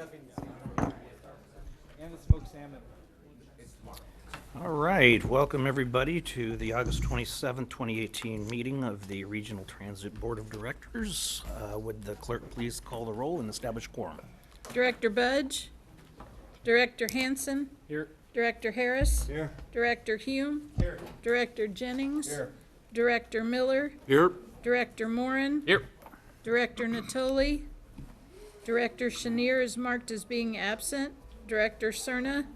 And the smoked salmon. All right, welcome everybody to the August 27th, 2018 meeting of the Regional Transit Board of Directors. Would the clerk please call the roll and establish quorum? Director Budge, Director Hansen, Here. Director Harris, Here. Director Hume, Here. Director Jennings, Here. Director Miller, Here. Director Morin, Here. Director Natoli, Director Chenier is marked as being absent, Director Cerna,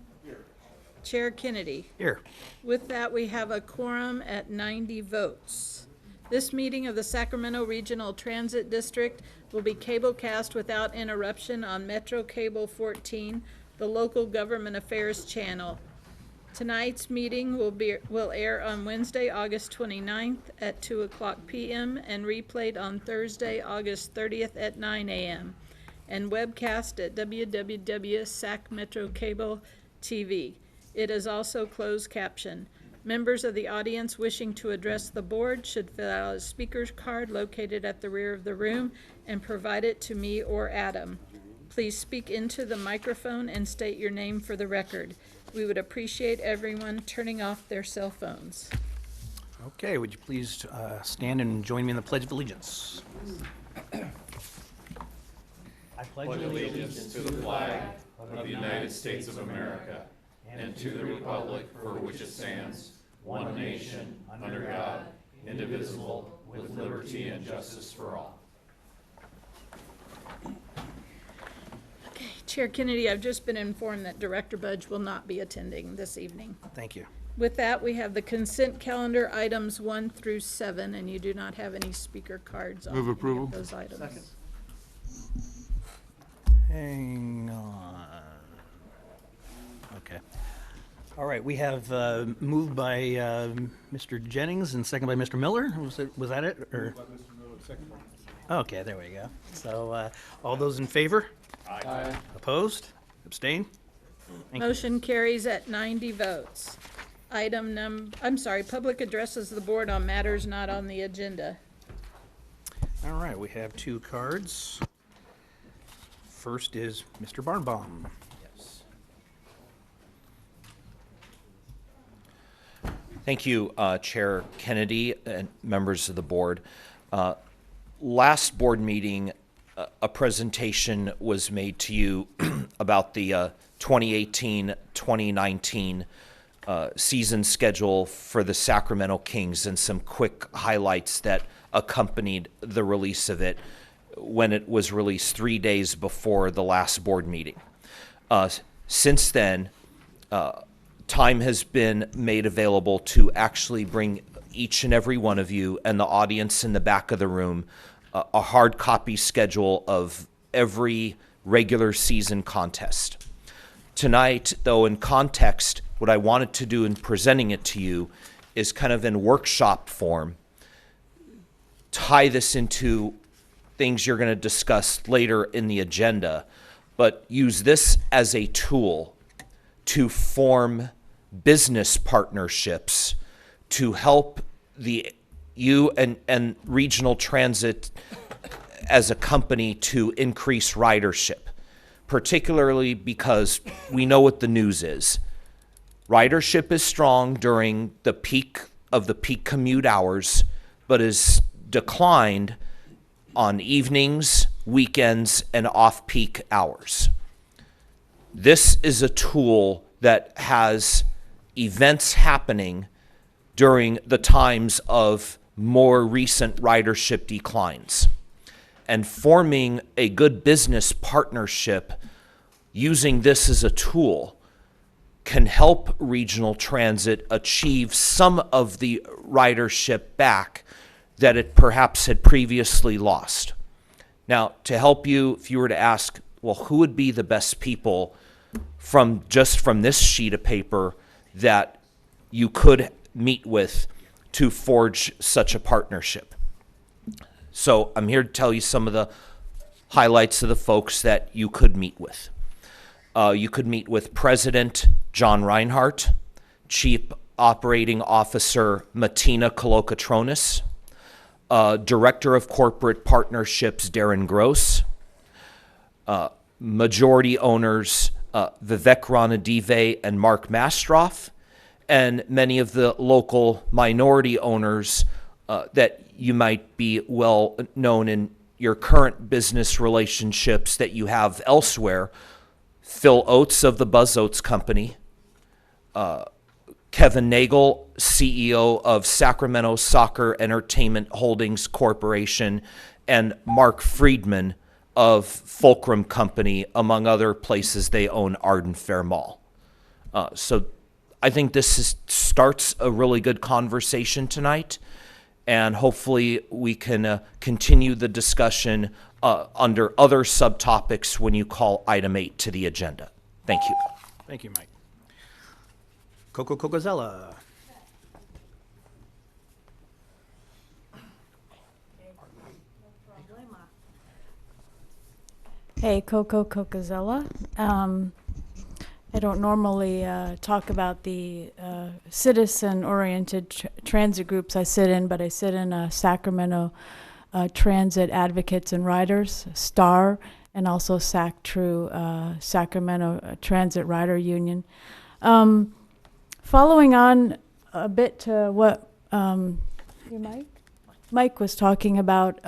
Chair Kennedy. Here. With that, we have a quorum at 90 votes. This meeting of the Sacramento Regional Transit District will be cablecast without interruption on Metro Cable 14, the local government affairs channel. Tonight's meeting will air on Wednesday, August 29th at 2:00 p.m. and replayed on Thursday, August 30th at 9 a.m. and webcast at www.sacmetrocable.tv. It is also closed caption. Members of the audience wishing to address the board should fill out a speaker's card located at the rear of the room and provide it to me or Adam. Please speak into the microphone and state your name for the record. We would appreciate everyone turning off their cell phones. Okay, would you please stand and join me in the Pledge of Allegiance? I pledge Allegiance to the flag of the United States of America and to the republic for which it stands, one nation, under God, indivisible, with liberty and justice for all. Okay, Chair Kennedy, I've just been informed that Director Budge will not be attending this evening. Thank you. With that, we have the consent calendar items 1 through 7, and you do not have any speaker cards on Move any approval. of those items. Second. Hang on. Okay. All right, we have moved by Mr. Jennings and second by Mr. Miller. Was that it? Or? Okay, there we go. So all those in favor? Aye. Opposed? Abstain? Thank you. Motion carries at 90 votes. Public addresses the board on matters not on the agenda. All right, we have two cards. First is Mr. Barnbaum. Yes. Thank you, Chair Kennedy and members of the board. Last board meeting, a presentation was made to you about the 2018-2019 season schedule for the Sacramento Kings and some quick highlights that accompanied the release of it when it was released 3 days before the last board meeting. Since then, time has been made available to actually bring each and every one of you and the audience in the back of the room a hard copy schedule of every regular season contest. Tonight, though, in context, what I wanted to do in presenting it to you is kind of in workshop form, tie this into things you're going to discuss later in the agenda, but use this as a tool to form business partnerships to help you and regional transit as a company to increase ridership, particularly because we know what the news is. Ridership is strong during the peak commute hours, but is declined on evenings, weekends, and off-peak hours. This is a tool that has events happening during the times of more recent ridership declines. And forming a good business partnership using this as a tool can help regional transit achieve some of the ridership back that it perhaps had previously lost. Now, to help you, if you were to ask, well, who would be the best people from this sheet of paper that you could meet with to forge such a partnership? So I'm here to tell you some of the highlights of the folks that you could meet with. You could meet with President John Reinhardt, Chief Operating Officer Martina Kolokotronis, Director of Corporate Partnerships Darren Gross, majority owners Vivek Ranadive and Mark Mastroff, and many of the local minority owners that you might be well known in your current business relationships that you have elsewhere. Phil Oates of the Buzz Oates Company, Kevin Nagel, CEO of Sacramento Soccer Entertainment Holdings Corporation, and Mark Friedman of Fulcrum Company, among other places they own Arden Fair Mall. So I think this starts a really good conversation tonight, and hopefully we can continue the discussion under other subtopics when you call item 8 to the agenda. Thank you. Thank you, Mike. Coco Cocozella. Hey, Coco Cocozella. I don't normally talk about the citizen-oriented transit groups I sit in, but I sit in Sacramento Transit Advocates and Riders, STAR, and also SACTRU, Sacramento Transit Rider Union. Following on a bit to what Mike was talking about,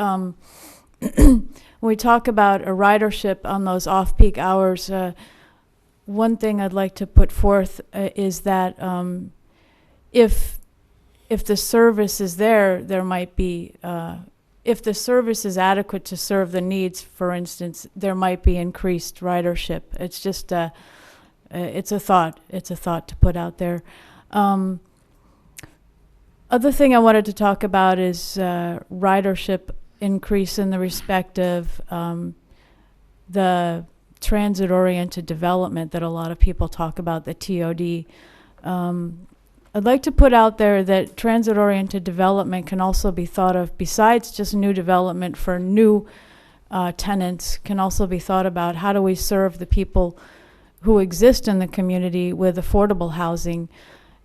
when we talk about a ridership on those off-peak hours, one thing I'd like to put forth is that if the service is there might be, if the service is adequate to serve the needs, for instance, there might be increased ridership. It's just it's a thought. It's a thought to put out there. Other thing I wanted to talk about is ridership increase in the respect of the transit-oriented development that a lot of people talk about, the TOD. I'd like to put out there that transit-oriented development can also be thought of, besides just new development for new tenants, can also be thought about how do we serve the people who exist in the community with affordable housing,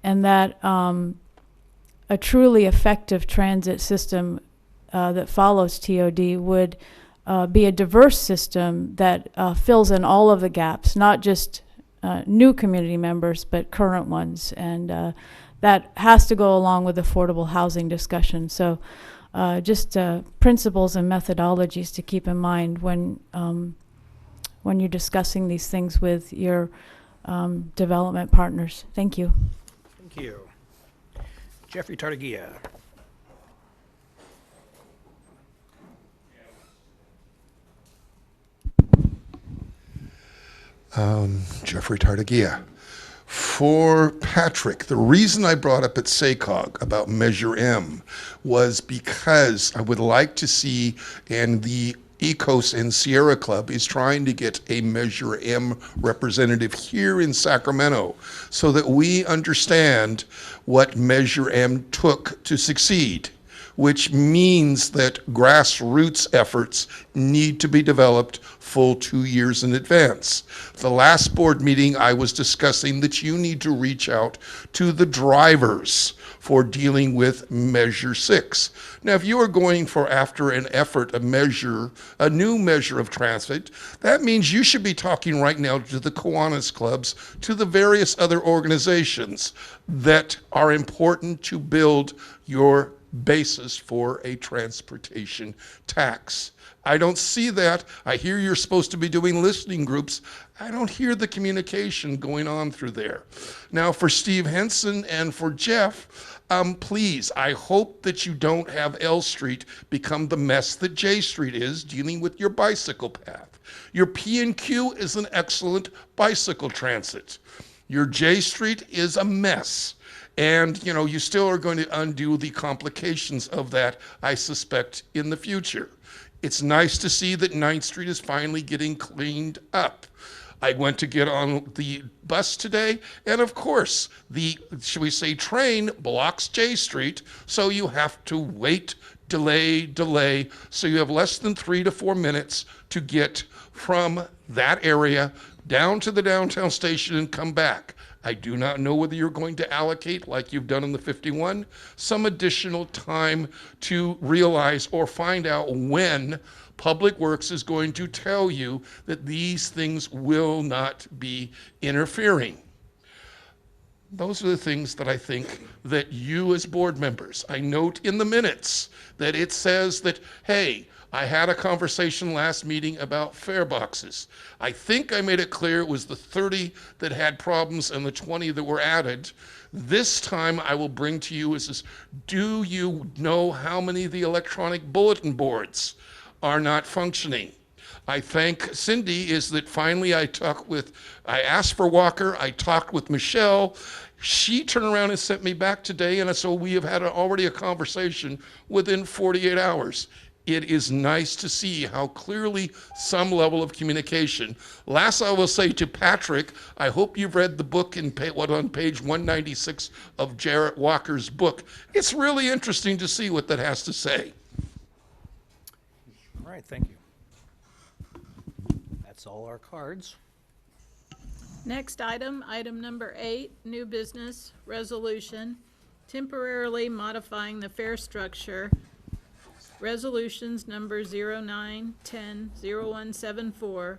and that a truly effective transit system that follows TOD would be a diverse system that fills in all of the gaps, not just new community members, but current ones. And that has to go along with affordable housing discussion. So just principles and methodologies to keep in mind when you're discussing these things with your development partners. Thank you. Thank you. Jeffrey Tartagia. Jeffrey Tartagia. For Patrick, the reason I brought up at SACOG about Measure M was because I would like to see, and the ECOS and Sierra Club is trying to get a Measure M representative here in Sacramento so that we understand what Measure M took to succeed, which means that grassroots efforts need to be developed full 2 years in advance. The last board meeting, I was discussing that you need to reach out to the drivers for dealing with Measure 6. Now, if you are going for after an effort, a new measure of transit, that means you should be talking right now to the Kiwanis clubs, to the various other organizations that are important to build your basis for a transportation tax. I don't see that. I hear you're supposed to be doing listening groups. I don't hear the communication going on through there. Now, for Steve Henson and for Jeff, please, I hope that you don't have L Street become the mess that J Street is dealing with your bicycle path. Your P&Q is an excellent bicycle transit. Your J Street is a mess. And, you know, you still are going to undo the complications of that, I suspect, in the future. It's nice to see that 9th Street is finally getting cleaned up. I went to get on the bus today, and of course, the, shall we say, train blocks J Street, so you have to wait, delay, so you have less than 3 to 4 minutes to get from that area down to the downtown station and come back. I do not know whether you're going to allocate, like you've done in the 51, some additional time to realize or find out when Public Works is going to tell you that these things will not be interfering. Those are the things that I think that you as board members, I note in the minutes that it says that, hey, I had a conversation last meeting about fare boxes. I think I made it clear it was the 30 that had problems and the 20 that were added. This time I will bring to you is this, do you know how many of the electronic bulletin boards are not functioning? I thank Cindy is that finally I asked for Walker, I talked with Michelle, she turned around and sent me back today, and so we have had already a conversation within 48 hours. It is nice to see how clearly some level of communication. Last I will say to Patrick, I hope you've read the book on page 196 of Jarrett Walker's book. It's really interesting to see what that has to say. All right, thank you. That's all our cards. Next item, item number 8, new business resolution, temporarily modifying the fare structure. Resolutions number 0910-0174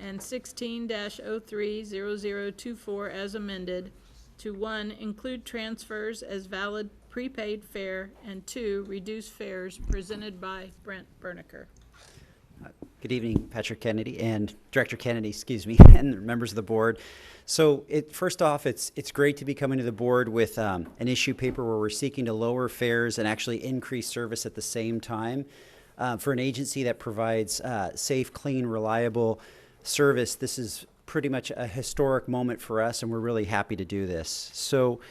and 16-030024 as amended to 1, include transfers as valid prepaid fare, and 2, reduce fares, presented by Brent Berniker. Good evening, Patrick Kennedy and Director Kennedy, excuse me, and members of the board. So first off, it's great to be coming to the board with an issue paper where we're seeking to lower fares and actually increase service at the same time. For an agency that provides safe, clean, reliable service, this is pretty much a historic moment for us, and we're really happy to do this. So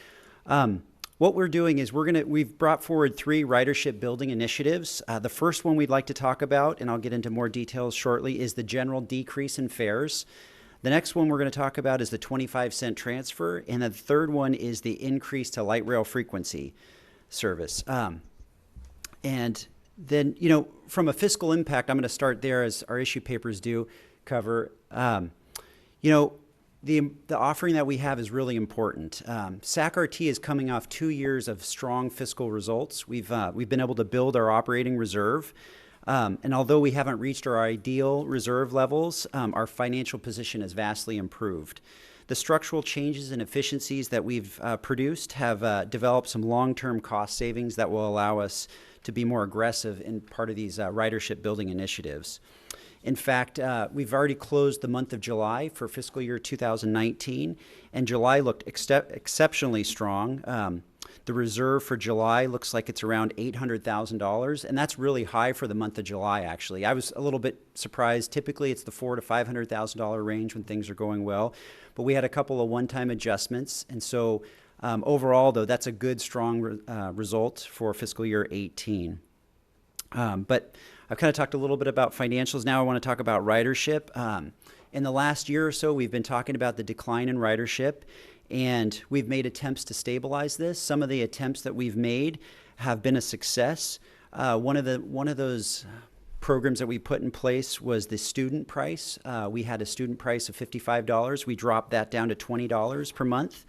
what we're doing is we've brought forward 3 ridership building initiatives. The first one we'd like to talk about, and I'll get into more details shortly, is the general decrease in fares. The next one we're going to talk about is the 25-cent transfer, and the third one is the increase to light rail frequency service. And then, from a fiscal impact, I'm going to start there, as our issue papers do cover. The offering that we have is really important. SAC-RT is coming off 2 years of strong fiscal results. We've been able to build our operating reserve. And although we haven't reached our ideal reserve levels, our financial position has vastly improved. The structural changes and efficiencies that we've produced have developed some long-term cost savings that will allow us to be more aggressive in part of these ridership building initiatives. In fact, we've already closed the month of July for fiscal year 2019, and July looked exceptionally strong. The reserve for July looks like it's around $800,000, and that's really high for the month of July, actually. I was a little bit surprised. Typically, it's the $400,000 to $500,000 range when things are going well, but we had a couple of one-time adjustments, and so overall, though, that's a good, strong result for fiscal year 18. But I've kind of talked a little bit about financials. Now I want to talk about ridership. In the last year or so, we've been talking about the decline in ridership, and we've made attempts to stabilize this. Some of the attempts that we've made have been a success. One of those programs that we put in place was the student price. We had a student price of $55. We dropped that down to $20 per month.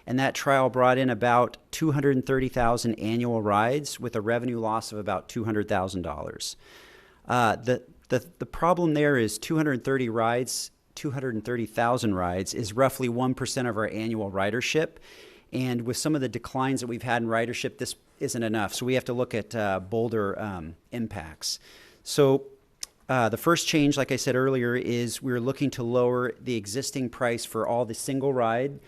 And that trial brought in about 230,000 annual rides with a revenue loss of about $200,000. The problem there is 230,000 rides is roughly 1% of our annual ridership. And with some of the declines that we've had in ridership, this isn't enough. So we have to look at bolder impacts. So the first change, like I said earlier, is we're looking to lower the existing price for all the single ride,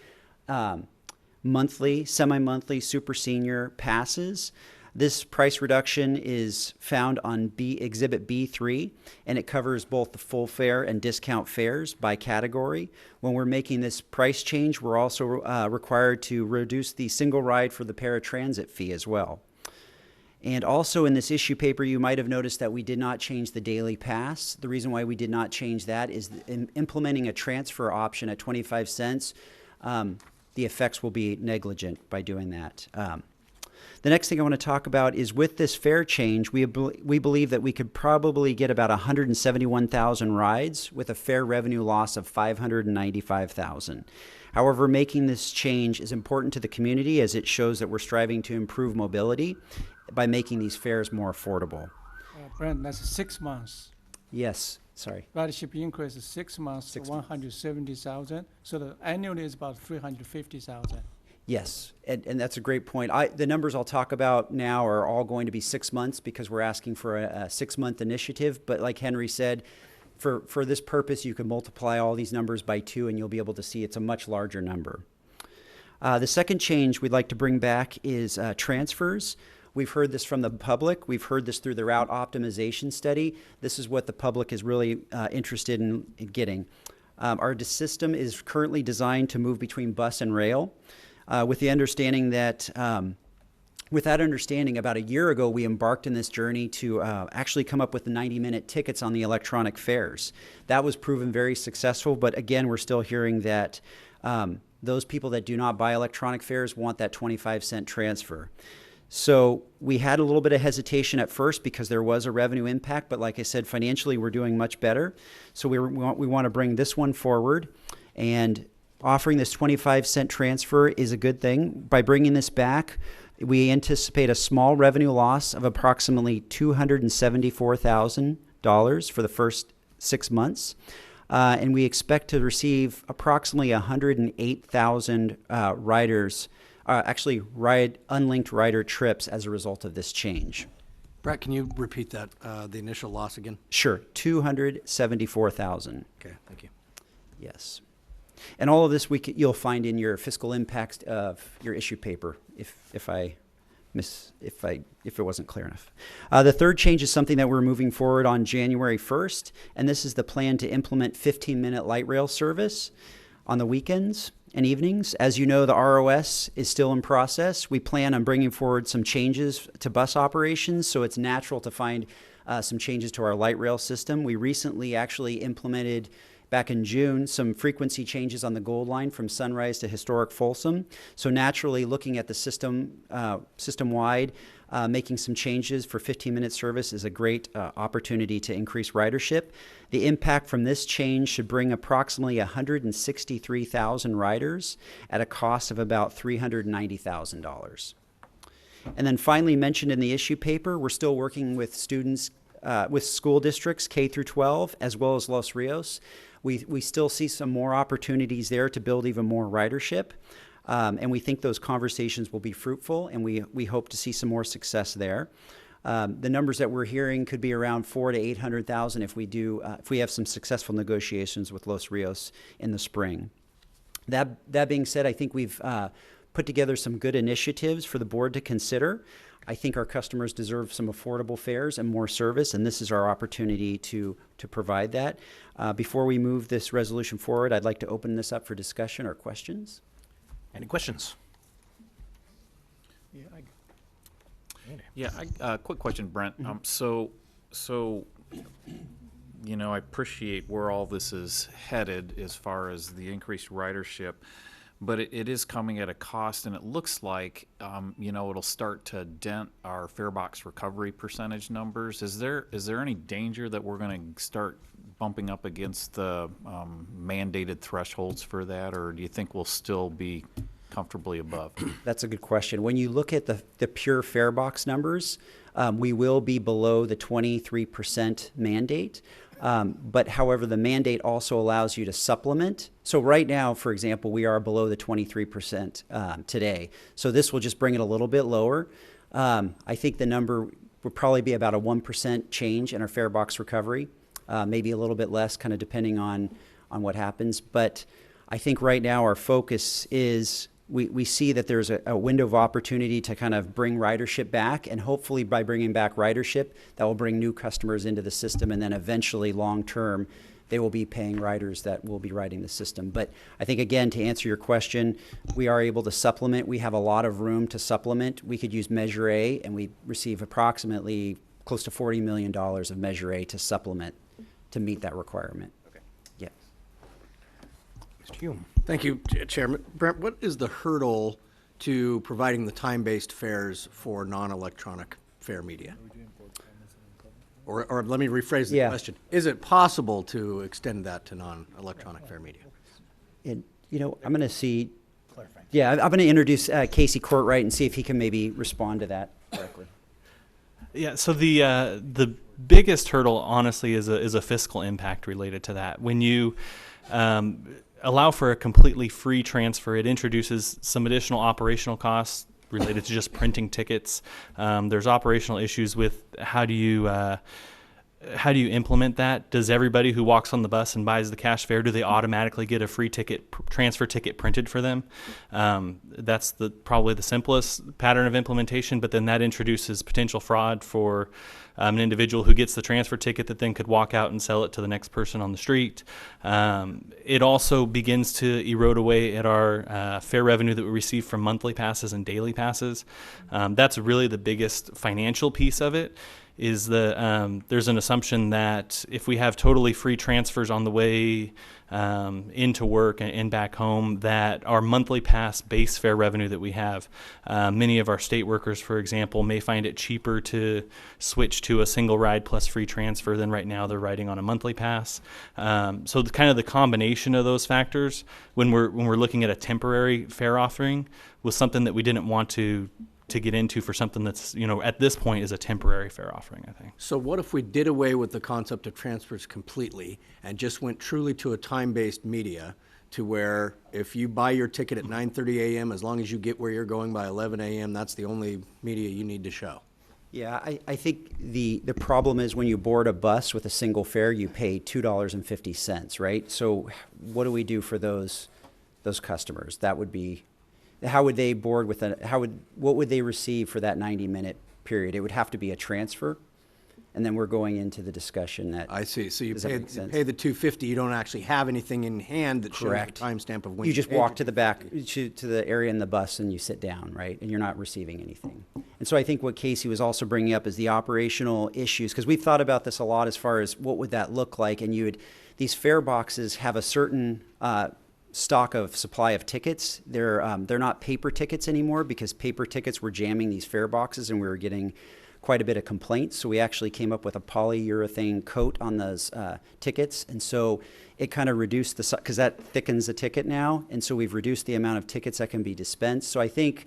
monthly, semi-monthly, super senior passes. This price reduction is found on Exhibit B3, and it covers both the full fare and discount fares by category. When we're making this price change, we're also required to reduce the single ride for the paratransit fee as well. And also in this issue paper, you might have noticed that we did not change the daily pass. The reason why we did not change that is implementing a transfer option at 25 cents. The effects will be negligent by doing that. The next thing I want to talk about is with this fare change, we believe that we could probably get about 171,000 rides with a fare revenue loss of $595,000. However, making this change is important to the community as it shows that we're striving to improve mobility by making these fares more affordable. Brent, that's 6 months. Yes, sorry. Ridership increase is 6 months to 170,000. So the annually is about 350,000. Yes, and that's a great point. The numbers I'll talk about now are all going to be 6 months because we're asking for a 6-month initiative. But like Henry said, for this purpose, you can multiply all these numbers by 2 and you'll be able to see it's a much larger number. The second change we'd like to bring back is transfers. We've heard this from the public. We've heard this through the route optimization study. This is what the public is really interested in getting. Our system is currently designed to move between bus and rail. With the understanding that, with that understanding, about a year ago, we embarked in this journey to actually come up with the 90-minute tickets on the electronic fares. That was proven very successful, but again, we're still hearing that those people that do not buy electronic fares want that 25-cent transfer. So we had a little bit of hesitation at first because there was a revenue impact, but like I said, financially, we're doing much better. So we want to bring this one forward, and offering this 25-cent transfer is a good thing. By bringing this back, we anticipate a small revenue loss of approximately $274,000 for the first 6 months. And we expect to receive approximately 108,000 riders, unlinked rider trips as a result of this change. Brett, can you repeat that, the initial loss again? Sure, 274,000. Okay, thank you. Yes. And all of this you'll find in your fiscal impacts of your issue paper, if it wasn't clear enough. The third change is something that we're moving forward on January 1st, and this is the plan to implement 15-minute light rail service on the weekends and evenings. As you know, the ROS is still in process. We plan on bringing forward some changes to bus operations, so it's natural to find some changes to our light rail system. We recently actually implemented, back in June, some frequency changes on the Gold Line from Sunrise to historic Folsom. So naturally, looking at the system-wide, making some changes for 15-minute service is a great opportunity to increase ridership. The impact from this change should bring approximately 163,000 riders at a cost of about $390,000. And then finally, mentioned in the issue paper, we're still working with students, with school districts K through 12, as well as Los Rios. We still see some more opportunities there to build even more ridership, and we think those conversations will be fruitful, and we hope to see some more success there. The numbers that we're hearing could be around 400,000 to 800,000 if we have some successful negotiations with Los Rios in the spring. That being said, I think we've put together some good initiatives for the board to consider. I think our customers deserve some affordable fares and more service, and this is our opportunity to provide that. Before we move this resolution forward, I'd like to open this up for discussion or questions. Any questions? Quick question, Brent. So, you know, I appreciate where all this is headed as far as the increased ridership, but it is coming at a cost, and it looks like, you know, it'll start to dent our fare box recovery percentage numbers. Is there any danger that we're going to start bumping up against the mandated thresholds for that, or do you think we'll still be comfortably above? That's a good question. When you look at the pure fare box numbers, we will be below the 23% mandate. But however, the mandate also allows you to supplement. So right now, for example, we are below the 23% today. So this will just bring it a little bit lower. I think the number would probably be about a 1% change in our fare box recovery, maybe a little bit less, kind of depending on what happens. But I think right now our focus is we see that there's a window of opportunity to kind of bring ridership back, and hopefully by bringing back ridership, that will bring new customers into the system, and then eventually long-term, they will be paying riders that will be riding the system. But I think, again, to answer your question, we are able to supplement. We have a lot of room to supplement. We could use Measure A, and we receive approximately close to $40 million of Measure A to supplement to meet that requirement. Okay. Yeah. Mr. Hume. Thank you, Chairman. Brent, what is the hurdle to providing the time-based fares for non-electronic fare media? Or let me rephrase the question. Is it possible to extend that to non-electronic fare media? And, you know, I'm going to see. Yeah, I'm going to introduce Casey Courtwright and see if he can maybe respond to that correctly. Yeah, so the biggest hurdle, honestly, is a fiscal impact related to that. When you allow for a completely free transfer, it introduces some additional operational costs related to just printing tickets. There's operational issues with how do you implement that? Does everybody who walks on the bus and buys the cash fare, do they automatically get a free transfer ticket printed for them? That's probably the simplest pattern of implementation, but then that introduces potential fraud for an individual who gets the transfer ticket that then could walk out and sell it to the next person on the street. It also begins to erode away at our fare revenue that we receive from monthly passes and daily passes. That's really the biggest financial piece of it. Is there's an assumption that if we have totally free transfers on the way into work and back home, that our monthly pass base fare revenue that we have, many of our state workers, for example, may find it cheaper to switch to a single ride plus free transfer than right now they're riding on a monthly pass. So kind of the combination of those factors when we're looking at a temporary fare offering was something that we didn't want to get into for something that's, at this point is a temporary fare offering, I think. So what if we did away with the concept of transfers completely and just went truly to a time-based media to where if you buy your ticket at 9:30 a.m., as long as you get where you're going by 11 a.m., that's the only media you need to show? Yeah, I think the problem is when you board a bus with a single fare, you pay $2.50, right? So what do we do for those customers? That would be, how would they board with what would they receive for that 90-minute period? It would have to be a transfer, and then we're going into the discussion that. I see. So you does that pay make sense? the $2.50. You don't actually have anything in hand that Correct. shows the timestamp of when You just paid walk it. to the back to the area in the bus and you sit down, right? And you're not receiving anything. And so I think what Casey was also bringing up is the operational issues, because we've thought about this a lot as far as what would that look like. And these fare boxes have a certain stock of supply of tickets. They're not paper tickets anymore, because paper tickets were jamming these fare boxes and we were getting quite a bit of complaints. So we actually came up with a polyurethane coat on those tickets. And so it kind of reduced because that thickens the ticket now. And so we've reduced the amount of tickets that can be dispensed. So I think,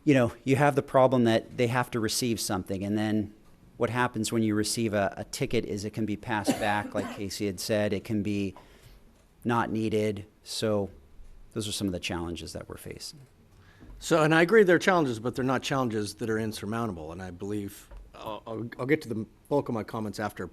you have the problem that they have to receive something. And then what happens when you receive a ticket is it can be passed back, like Casey had said. It can be not needed. So those are some of the challenges that we're facing. So, and I agree they're challenges, but they're not challenges that are insurmountable. And I believe, I'll get to the bulk of my comments after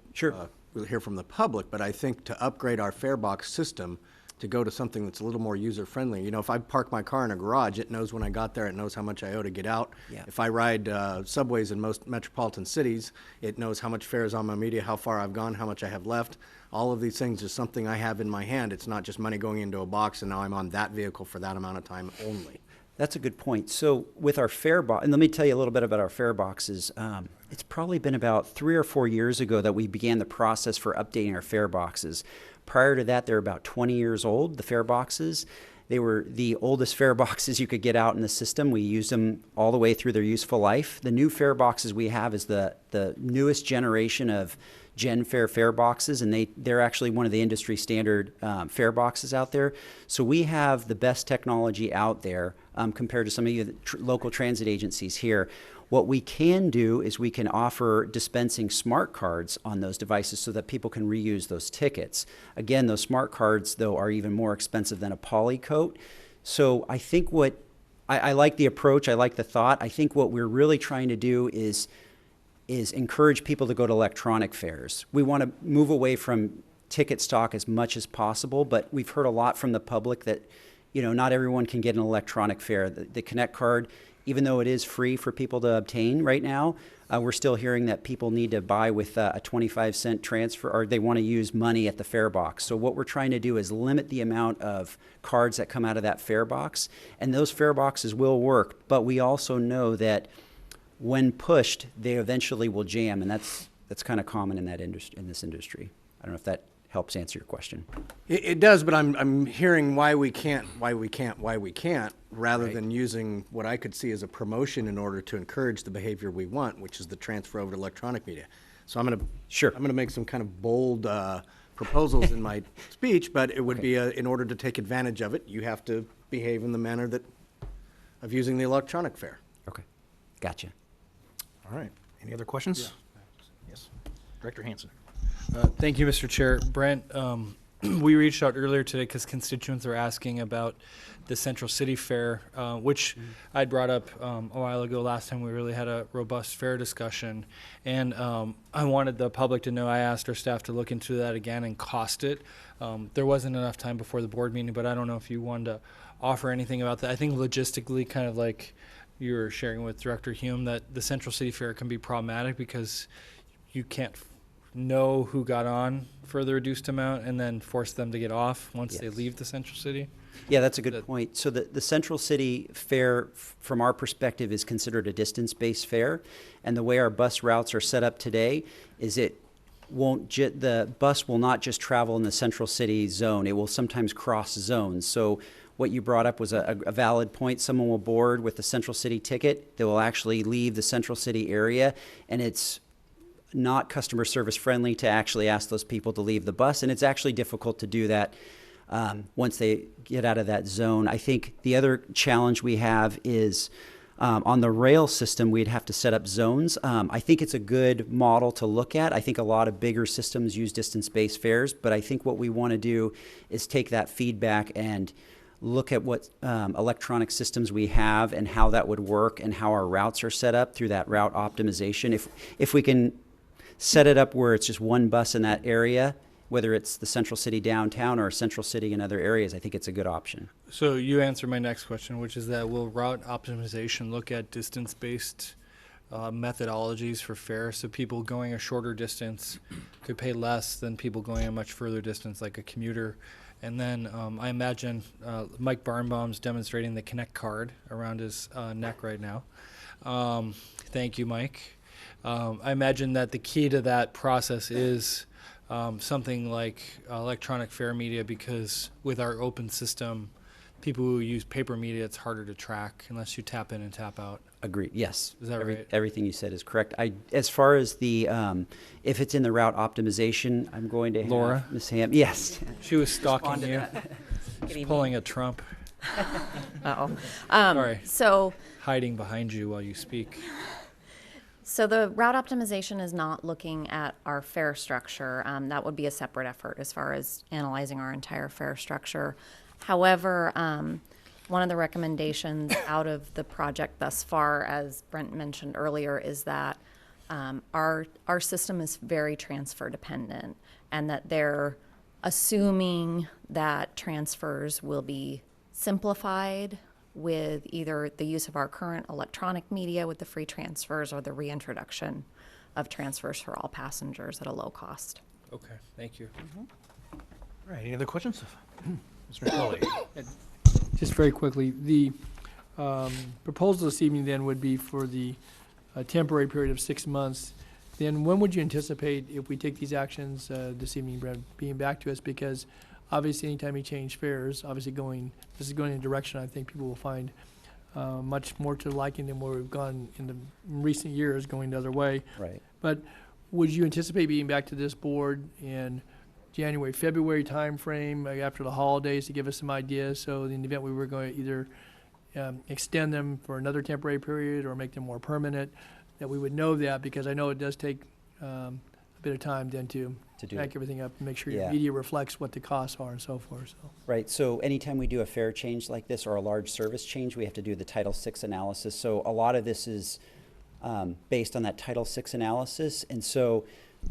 we'll hear from the public, but I think to upgrade our fare box system to go to something that's a little more user-friendly. If I park my car in a garage, it knows when I got there, it knows how much I owe to get out. Yeah. If I ride subways in most metropolitan cities, it knows how much fare is on my media, how far I've gone, how much I have left. All of these things is something I have in my hand. It's not just money going into a box and now I'm on that vehicle for that amount of time only. That's a good point. So with our fare box, and let me tell you a little bit about our fare boxes. It's probably been about 3 or 4 years ago that we began the process for updating our fare boxes. Prior to that, they're about 20 years old, the fare boxes. They were the oldest fare boxes you could get out in the system. We used them all the way through their useful life. The new fare boxes we have is the newest generation of Gen fare boxes, and they're actually one of the industry standard fare boxes out there. So we have the best technology out there compared to some of the local transit agencies here. What we can do is we can offer dispensing smart cards on those devices so that people can reuse those tickets. Again, those smart cards, though, are even more expensive than a poly coat. So I think I like the approach, I like the thought. I think what we're really trying to do is encourage people to go to electronic fares. We want to move away from ticket stock as much as possible, but we've heard a lot from the public that not everyone can get an electronic fare. The Connect card, even though it is free for people to obtain right now, we're still hearing that people need to buy with a 25-cent transfer, or they want to use money at the fare box. So what we're trying to do is limit the amount of cards that come out of that fare box, and those fare boxes will work, but we also know that when pushed, they eventually will jam, and that's kind of common in this industry. I don't know if that helps answer your question. It does, but I'm hearing why we can't, rather Right. than using what I could see as a promotion in order to encourage the behavior we want, which is the transfer over to electronic media. So I'm going to make some kind of bold proposals in my speech, but it would be in order to take advantage of it, you have to behave in the manner of using the electronic fare. Okay, gotcha. All right. Any other questions? Director Hansen. Thank you, Mr. Chair. Brent, we reached out earlier today because constituents are asking about the Central City Fair, which I'd brought up a while ago. Last time we really had a robust fair discussion. And I wanted the public to know, I asked our staff to look into that again and cost it. There wasn't enough time before the board meeting, but I don't know if you wanted to offer anything about that. I think logistically, kind of like you were sharing with Director Hume, that the Central City Fair can be problematic because you can't know who got on for the reduced amount and then force them to get off once they leave the Central City. Yeah, that's a good point. So the Central City Fair, from our perspective, is considered a distance-based fair. And the way our bus routes are set up today is the bus will not just travel in the Central City zone. It will sometimes cross zones. So what you brought up was a valid point. Someone will board with the Central City ticket. They will actually leave the Central City area, and it's not customer service friendly to actually ask those people to leave the bus, and it's actually difficult to do that once they get out of that zone. I think the other challenge we have is on the rail system, we'd have to set up zones. I think it's a good model to look at. I think a lot of bigger systems use distance-based fares, but I think what we want to do is take that feedback and look at what electronic systems we have and how that would work and how our routes are set up through that route optimization. If we can set it up where it's just one bus in that area, whether it's the Central City downtown or Central City in other areas, I think it's a good option. So you answered my next question, which is that will route optimization look at distance-based methodologies for fares, so people going a shorter distance could pay less than people going a much further distance, like a commuter? And then I imagine Mike Barnbaum's demonstrating the Connect card around his neck right now. Thank you, Mike. I imagine that the key to that process is something like electronic fare media, because with our open system, people who use paper media, it's harder to track unless you tap in and tap out. Agreed. Yes. Is that right? Everything you said is correct. As far as the, if it's in the route optimization, I'm going to have Laura? Ms. Ham. Yes. She was stalking Respond to you. that. She's pulling a Trump. Uh-oh. Sorry. So Hiding behind you while you speak. So the route optimization is not looking at our fare structure. That would be a separate effort as far as analyzing our entire fare structure. However, one of the recommendations out of the project thus far, as Brent mentioned earlier, is that our system is very transfer dependent, and that they're assuming that transfers will be simplified with either the use of our current electronic media with the free transfers or the reintroduction of transfers for all passengers at a low cost. Okay, thank you. All right, any other questions? Mr. McCauley. Just very quickly, the proposal this evening then would be for the temporary period of 6 months. Then when would you anticipate, if we take these actions this evening, Brad, being back to us? Because obviously anytime you change fares, obviously this is going in a direction I think people will find much more to liking than where we've gone in the recent years, going the other way. Right. But would you anticipate being back to this board in January, February timeframe after the holidays to give us some ideas? So in the event we were going to either extend them for another temporary period or make them more permanent, that we would know that, because I know it does take a bit of time then to do back it. everything up and make sure your Yeah. media reflects what the costs are and so forth. So. Right. So anytime we do a fare change like this or a large service change, we have to do the Title VI analysis. So a lot of this is based on that Title VI analysis. And so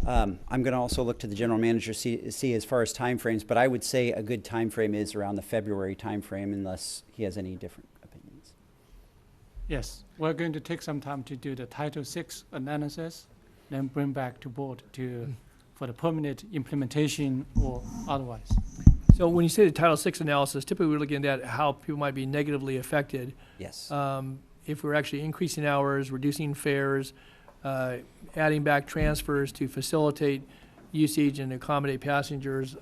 I'm going to also look to the general manager see as far as timeframes, but I would say a good time frame is around the February timeframe, unless he has any different opinions. Yes, we're going to take some time to do the Title VI analysis, then bring back to board for the permanent implementation or otherwise. So when you say the Title VI analysis, typically we're looking at how people might be negatively affected. Yes. If we're actually increasing hours, reducing fares, adding back transfers to facilitate usage and accommodate passengers,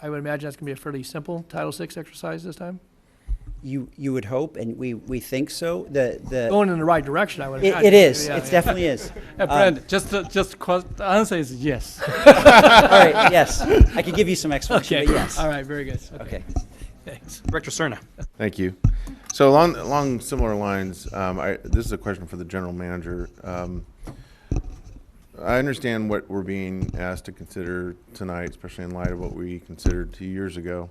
I would imagine that's going to be a fairly simple Title VI exercise this time. You would hope, and we think so. The Going in the right direction, I would imagine. it is. Yeah, It definitely is. Brent, the answer is yes. All right. Yes, I could give you some explanation. Okay. But yes. All right. Very good. Okay. Thanks. Director Cerna. Thank you. So along similar lines, this is a question for the general manager. I understand what we're being asked to consider tonight, especially in light of what we considered 2 years ago.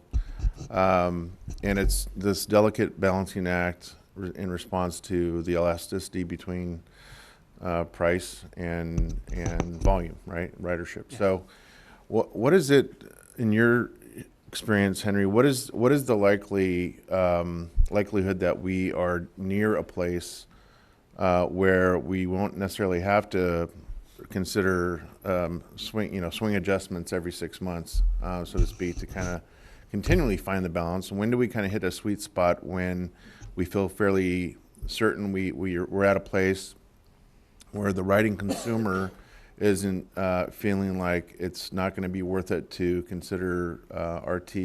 And it's this delicate balancing act in response to the elasticity between price and volume, right? Ridership. Yeah. So what is it in your experience, Henry? What is the likelihood that we are near a place where we won't necessarily have to consider swing adjustments every 6 months, so to speak, to kind of continually find the balance? And when do we kind of hit a sweet spot when we feel fairly certain we're at a place where the riding consumer isn't feeling like it's not going to be worth it to consider RT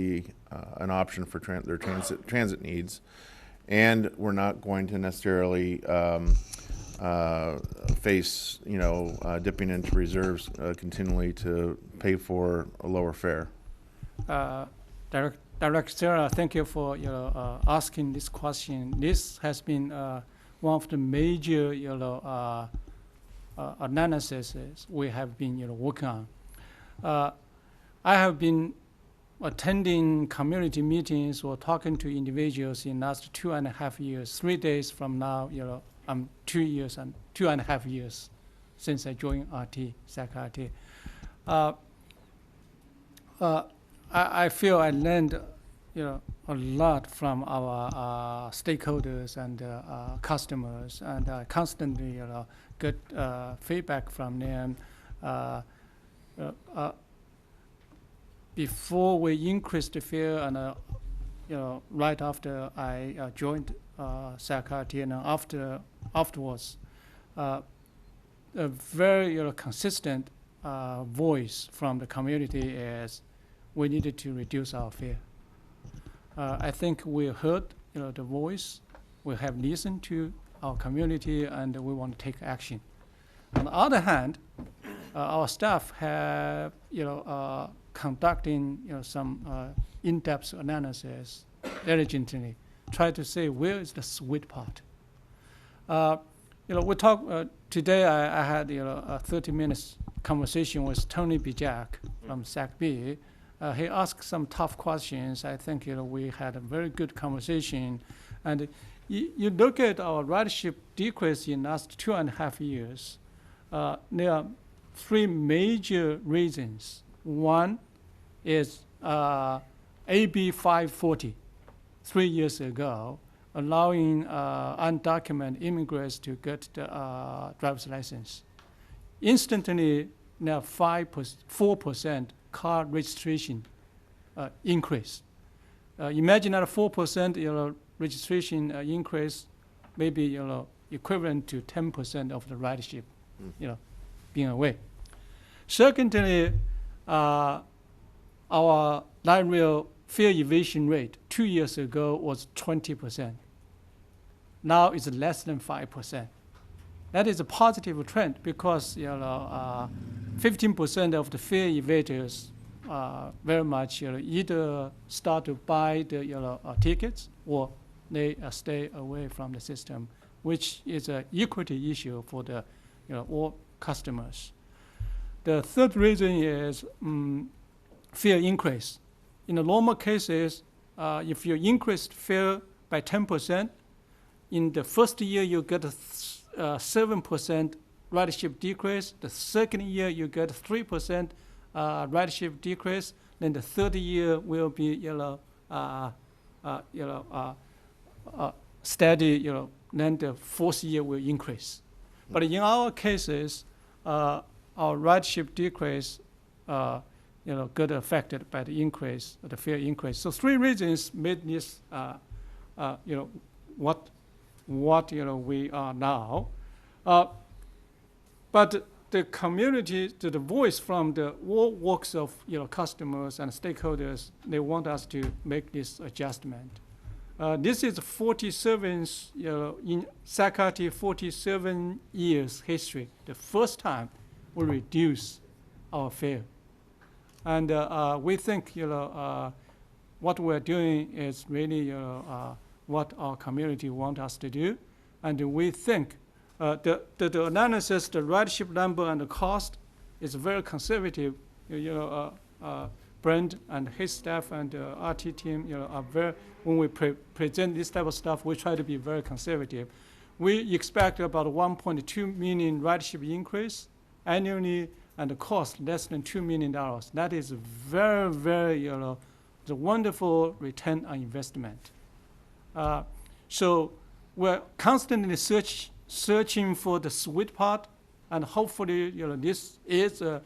an option for their transit needs, and we're not going to necessarily face dipping into reserves continually to pay for a lower fare? Director, thank you for asking this question. This has been one of the major analyses we have been working on. I have been attending community meetings or talking to individuals in the last 2.5 years. 3 days from now, I'm 2 years and 2.5 years since I joined RT, SAC RT. I feel I learned, a lot from our stakeholders and customers, and constantly, get feedback from them. Before we increased the fare, and right after I joined SAC RT, and afterwards, a very consistent voice from the community is we needed to reduce our fare. I think we heard the voice, we have listened to our community, and we want to take action. On the other hand, our staff have conducting some in-depth analysis diligently, try to say where is the sweet part. We talk today. I had a 30 minutes conversation with Tony Bijak from SACB. He asked some tough questions. I think we had a very good conversation, and you look at our ridership decrease in the last 2.5 years. There are 3 major reasons. One is AB 540, 3 years ago, allowing undocumented immigrants to get the driver's license. Instantly, now 4% car registration increase. Imagine that a 4% registration increase, maybe equivalent to 10% of the ridership, being away. Secondly, our light rail fare evasion rate 2 years ago was 20%. Now it's less than 5%. That is a positive trend because 15% of the fare evaders very much either start to buy the tickets or they stay away from the system, which is an equity issue for the all customers. The third reason is fare increase. In the normal cases, if you increase fare by 10%, in the first year you get a 7% ridership decrease. The second year you get 3% ridership decrease. Then the third year will be steady. Then the fourth year will increase. But in our cases, our ridership decrease, got affected by the increase, the fare increase. So 3 reasons made this, what we are now. But the community, the voice from the all walks of customers and stakeholders, they want us to make this adjustment. This is 47, in SACRT 47 years history, the first time we reduce our fare. And we think what we're doing is really what our community wants us to do. And we think the analysis, the ridership number and the cost is very conservative. Brent and his staff and the RT team, are very, when we present this type of stuff, we try to be very conservative. We expect about 1.2 million ridership increase annually and the cost less than $2 million. That is very, very, the wonderful return on investment. So we're constantly searching for the sweet part, and hopefully, this is a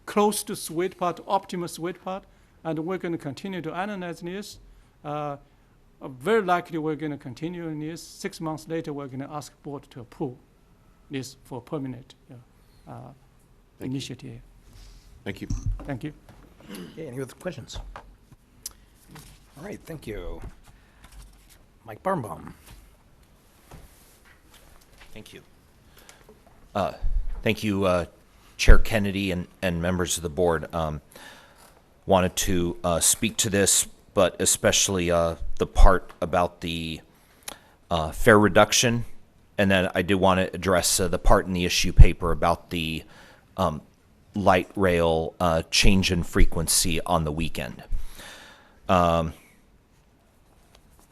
close to sweet part, optimal sweet part, and we're going to continue to analyze this. Very likely we're going to continue in this. 6 months later, we're going to ask board to approve this for permanent initiative. Thank you. Thank you. Okay, any other questions? All right, thank you. Mike Barnbaum. Thank you. Thank you, Chair Kennedy and members of the board. Wanted to speak to this, but especially the part about the fare reduction. And then I did want to address the part in the issue paper about the light rail change in frequency on the weekend.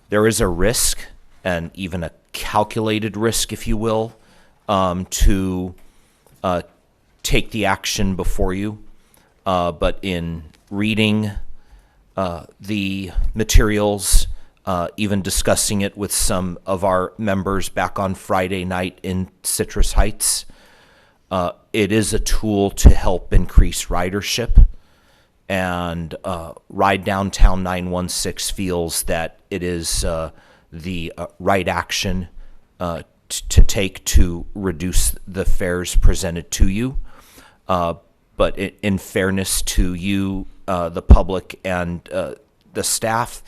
There is a risk, and even a calculated risk, if you will, to take the action before you. But in reading the materials, even discussing it with some of our members back on Friday night in Citrus Heights, it is a tool to help increase ridership. And Ride Downtown 916 feels that it is the right action to take to reduce the fares presented to you. But in fairness to you, the public, and the staff,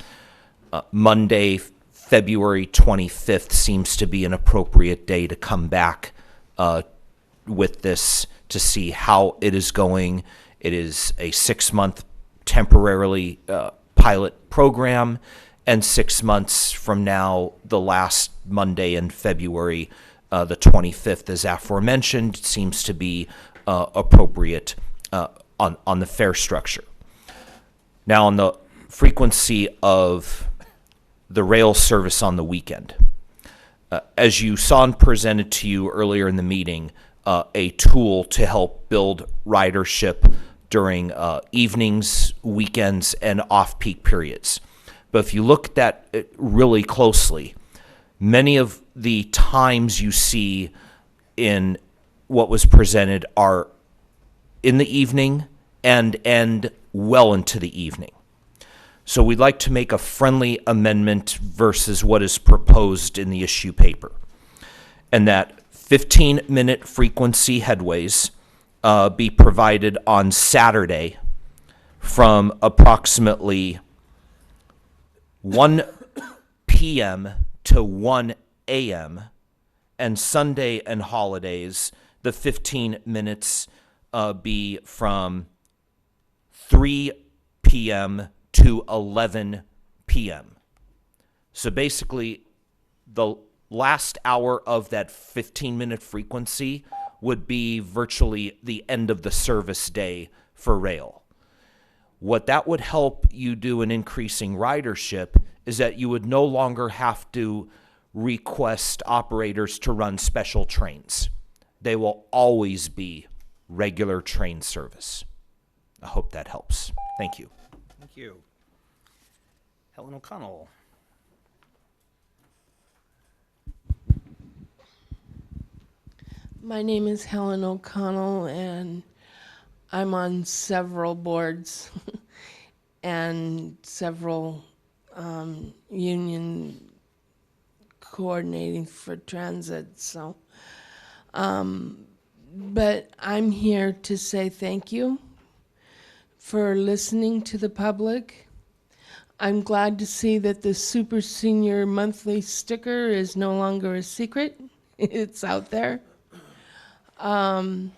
Monday, February 25th seems to be an appropriate day to come back with this to see how it is going. It is a 6-month temporarily pilot program, and 6 months from now, the last Monday in February, the 25th, as aforementioned, seems to be appropriate on the fare structure. Now, on the frequency of the rail service on the weekend, as you saw and presented to you earlier in the meeting, a tool to help build ridership during evenings, weekends, and off-peak periods. But if you look at that really closely, many of the times you see in what was presented are in the evening and end well into the evening. So we'd like to make a friendly amendment versus what is proposed in the issue paper, and that 15-minute frequency headways be provided on Saturday from approximately 1 p.m. to 1 a.m., and Sunday and holidays, the 15 minutes be from 3 p.m. to 11 p.m. So basically, the last hour of that 15-minute frequency would be virtually the end of the service day for rail. What that would help you do in increasing ridership is that you would no longer have to request operators to run special trains. They will always be regular train service. I hope that helps. Thank you. Thank you. Helen O'Connell. My name is Helen O'Connell, and I'm on several boards and several union coordinating for transit. So, but I'm here to say thank you for listening to the public. I'm glad to see that the Super Senior monthly sticker is no longer a secret. It's out there. I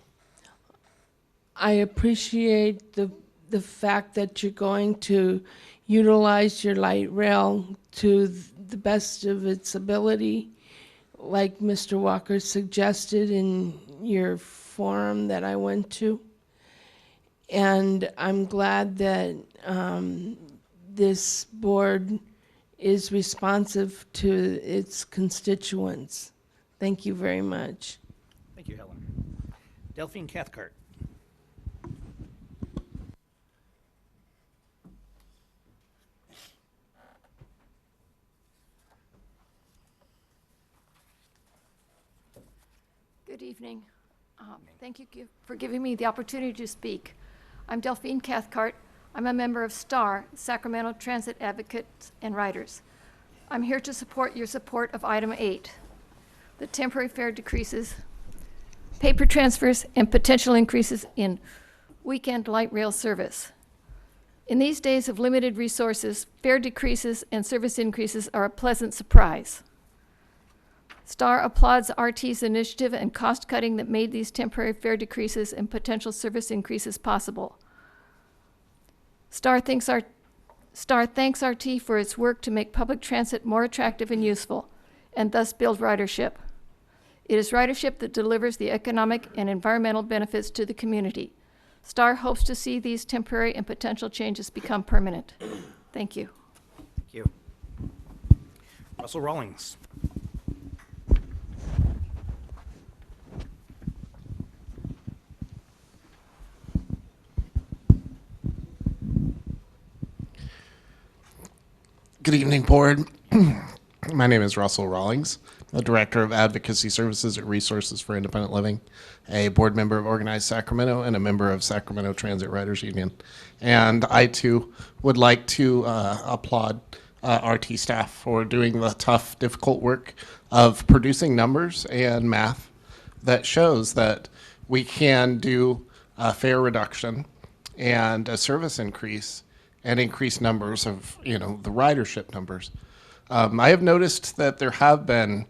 appreciate the fact that you're going to utilize your light rail to the best of its ability. like Mr. Walker suggested in your forum that I went to. And I'm glad that this board is responsive to its constituents. Thank you very much. Thank you, Helen. Delphine Cathcart. Good evening. Thank you for giving me the opportunity to speak. I'm Delphine Cathcart. I'm a member of STAR, Sacramento Transit Advocates and Riders. I'm here to support your support of item 8, the temporary fare decreases, paper transfers, and potential increases in weekend light rail service. In these days of limited resources, fare decreases and service increases are a pleasant surprise. STAR applauds RT's initiative and cost cutting that made these temporary fare decreases and potential service increases possible. STAR thanks RT for its work to make public transit more attractive and useful, and thus build ridership. It is ridership that delivers the economic and environmental benefits to the community. STAR hopes to see these temporary and potential changes become permanent. Thank you. Thank you. Russell Rawlings. Good evening, board. My name is Russell Rawlings, the Director of Advocacy Services at Resources for Independent Living, a board member of Organized Sacramento, and a member of Sacramento Transit Riders Union. And I, too, would like to applaud RT staff for doing the tough, difficult work of producing numbers and math that shows that we can do a fare reduction and a service increase and increased numbers of, the ridership numbers. I have noticed that there have been,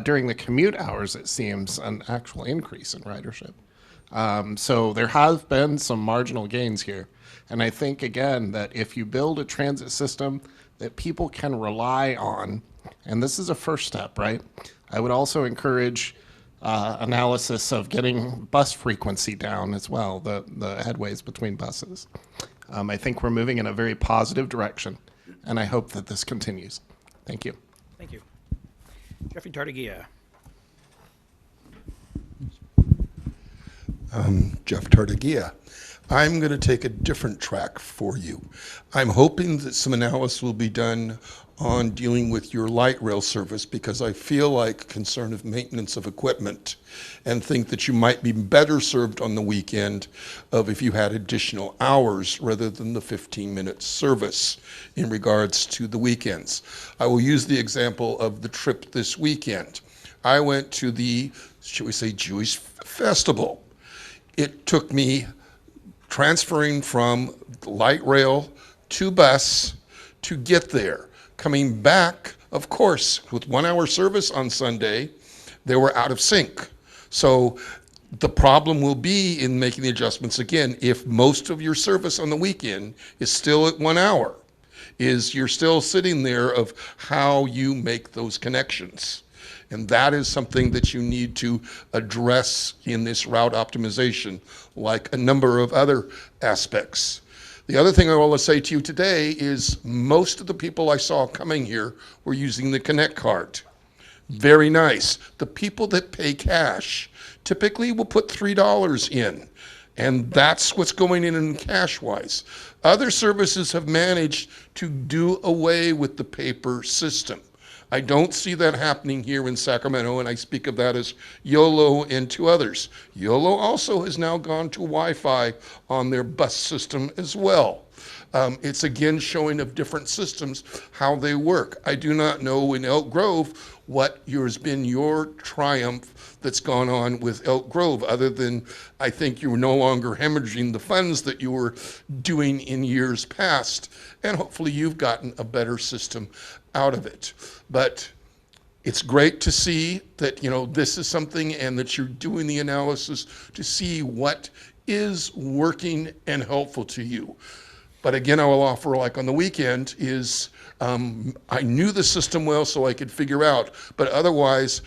during the commute hours, it seems, an actual increase in ridership. So there have been some marginal gains here. And I think, again, that if you build a transit system that people can rely on, and this is a first step, right? I would also encourage analysis of getting bus frequency down as well, the headways between buses. I think we're moving in a very positive direction, and I hope that this continues. Thank you. Thank you. Jeffrey Tartagia. Jeff Tartagia. I'm going to take a different track for you. I'm hoping that some analysis will be done on dealing with your light rail service, because I feel like concern of maintenance of equipment and think that you might be better served on the weekend if you had additional hours rather than the 15-minute service in regards to the weekends. I will use the example of the trip this weekend. I went to the, shall we say, Jewish festival. It took me transferring from light rail to bus to get there. Coming back, of course, with 1 hour service on Sunday, they were out of sync. So the problem will be in making the adjustments again if most of your service on the weekend is still at 1 hour, is you're still sitting there of how you make those connections. And that is something that you need to address in this route optimization, like a number of other aspects. The other thing I want to say to you today is most of the people I saw coming here were using the Connect card. Very nice. The people that pay cash typically will put $3 in, and that's what's going in cash-wise. Other services have managed to do away with the paper system. I don't see that happening here in Sacramento, and I speak of that as YOLO and two others. YOLO also has now gone to Wi-Fi on their bus system as well. It's again showing of different systems, how they work. I do not know in Elk Grove what has been your triumph that's gone on with Elk Grove, other than I think you were no longer hemorrhaging the funds that you were doing in years past, and hopefully you've gotten a better system out of it. But it's great to see that, this is something and that you're doing the analysis to see what is working and helpful to you. But again, I will offer, like on the weekend, is I knew the system well so I could figure out, but otherwise,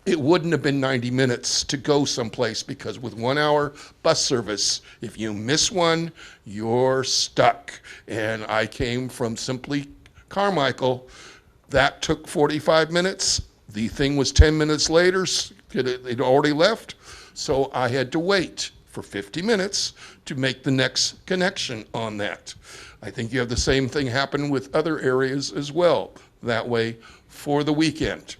it wouldn't have been 90 minutes to go someplace, because with 1 hour bus service, if you miss one, you're stuck. And I came from simply Carmichael. That took 45 minutes. The thing was 10 minutes later. They'd already left. So I had to wait for 50 minutes to make the next connection on that. I think you have the same thing happen with other areas as well, that way for the weekend.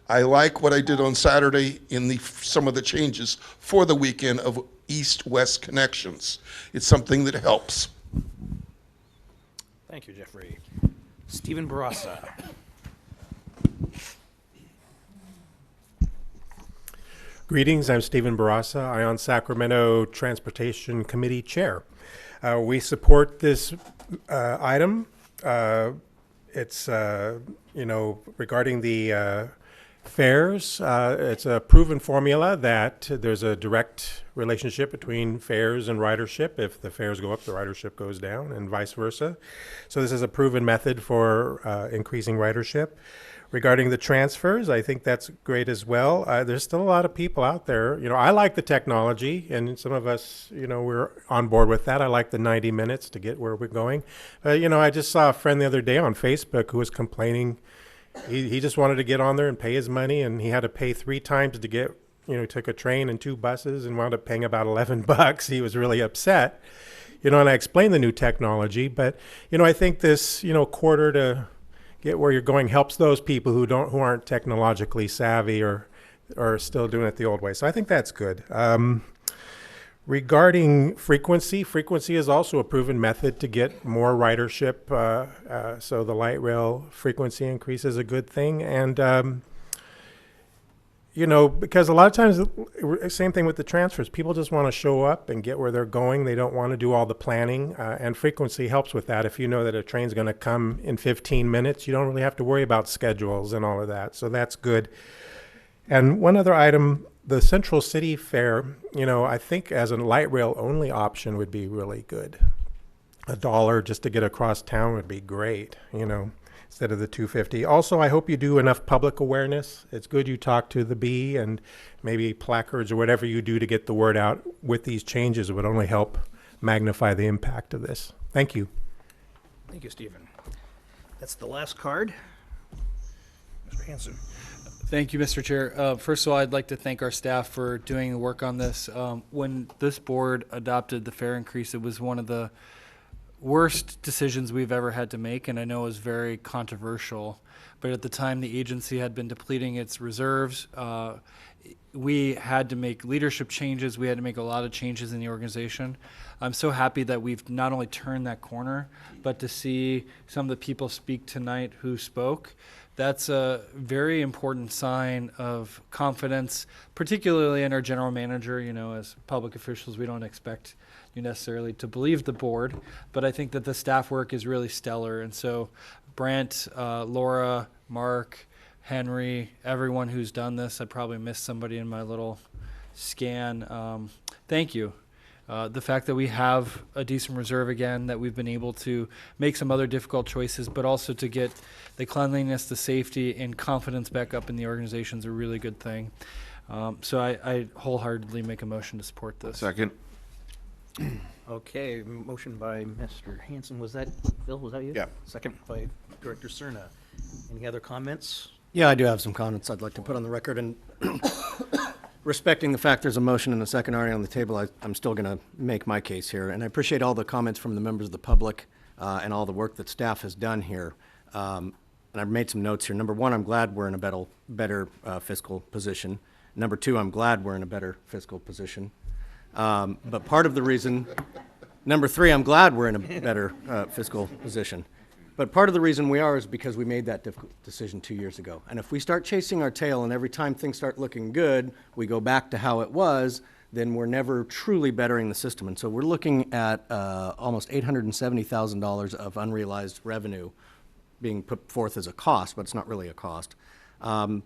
I like what I did on Saturday in some of the changes for the weekend of east-west connections. It's something that helps. Thank you, Jeffrey. Stephen Barassa. Greetings, I'm Stephen Barassa, Ion Sacramento Transportation Committee Chair. We support this item. It's, regarding the fares, it's a proven formula that there's a direct relationship between fares and ridership. If the fares go up, the ridership goes down, and vice versa. So this is a proven method for increasing ridership. Regarding the transfers, I think that's great as well. There's still a lot of people out there. I like the technology, and some of us, we're on board with that. I like the 90 minutes to get where we're going. I just saw a friend the other day on Facebook who was complaining. He just wanted to get on there and pay his money, and he had to pay 3 times to get, took a train and 2 buses and wound up paying about $11. He was really upset. And I explained the new technology, but, I think this, quarter to get where you're going helps those people who aren't technologically savvy or still doing it the old way. So I think that's good. Regarding frequency is also a proven method to get more ridership. So the light rail frequency increase is a good thing. And, because a lot of times, same thing with the transfers, people just want to show up and get where they're going. They don't want to do all the planning, and frequency helps with that. If you know that a train's going to come in 15 minutes, you don't really have to worry about schedules and all of that. So that's good. And one other item, the Central City fare, I think as a light rail only option would be really good. $1 just to get across town would be great, instead of the $2.50. Also, I hope you do enough public awareness. It's good you talk to the bee and maybe placards or whatever you do to get the word out with these changes. It would only help magnify the impact of this. Thank you. Thank you, Stephen. That's the last card. Mr. Hanson. Thank you, Mr. Chair. First of all, I'd like to thank our staff for doing the work on this. When this board adopted the fare increase, it was one of the worst decisions we've ever had to make, and I know it was very controversial. But at the time, the agency had been depleting its reserves. We had to make leadership changes. We had to make a lot of changes in the organization. I'm so happy that we've not only turned that corner, but to see some of the people speak tonight who spoke. That's a very important sign of confidence, particularly in our general manager. As public officials, we don't expect you necessarily to believe the board, but I think that the staff work is really stellar. And so Brent, Laura, Mark, Henry, everyone who's done this, I probably missed somebody in my little scan. Thank you. The fact that we have a decent reserve again, that we've been able to make some other difficult choices, but also to get the cleanliness, the safety, and confidence back up in the organization is a really good thing. So I wholeheartedly make a motion to support this. Second. Okay, motion by Mr. Hanson. Was that, Bill, was that you? Yeah. Second by Director Cerna. Any other comments? Yeah, I do have some comments I'd like to put on the record, and respecting the fact there's a motion and a second already on the table, I'm still going to make my case here. And I appreciate all the comments from the members of the public and all the work that staff has done here. And I've made some notes here. Number one, I'm glad we're in a better fiscal position. Number two, I'm glad we're in a better fiscal position. But part of the reason, number three, I'm glad we're in a better fiscal position. But part of the reason we are is because we made that difficult decision 2 years ago. And if we start chasing our tail and every time things start looking good, we go back to how it was, then we're never truly bettering the system. And so we're looking at almost $870,000 of unrealized revenue being put forth as a cost, but it's not really a cost. And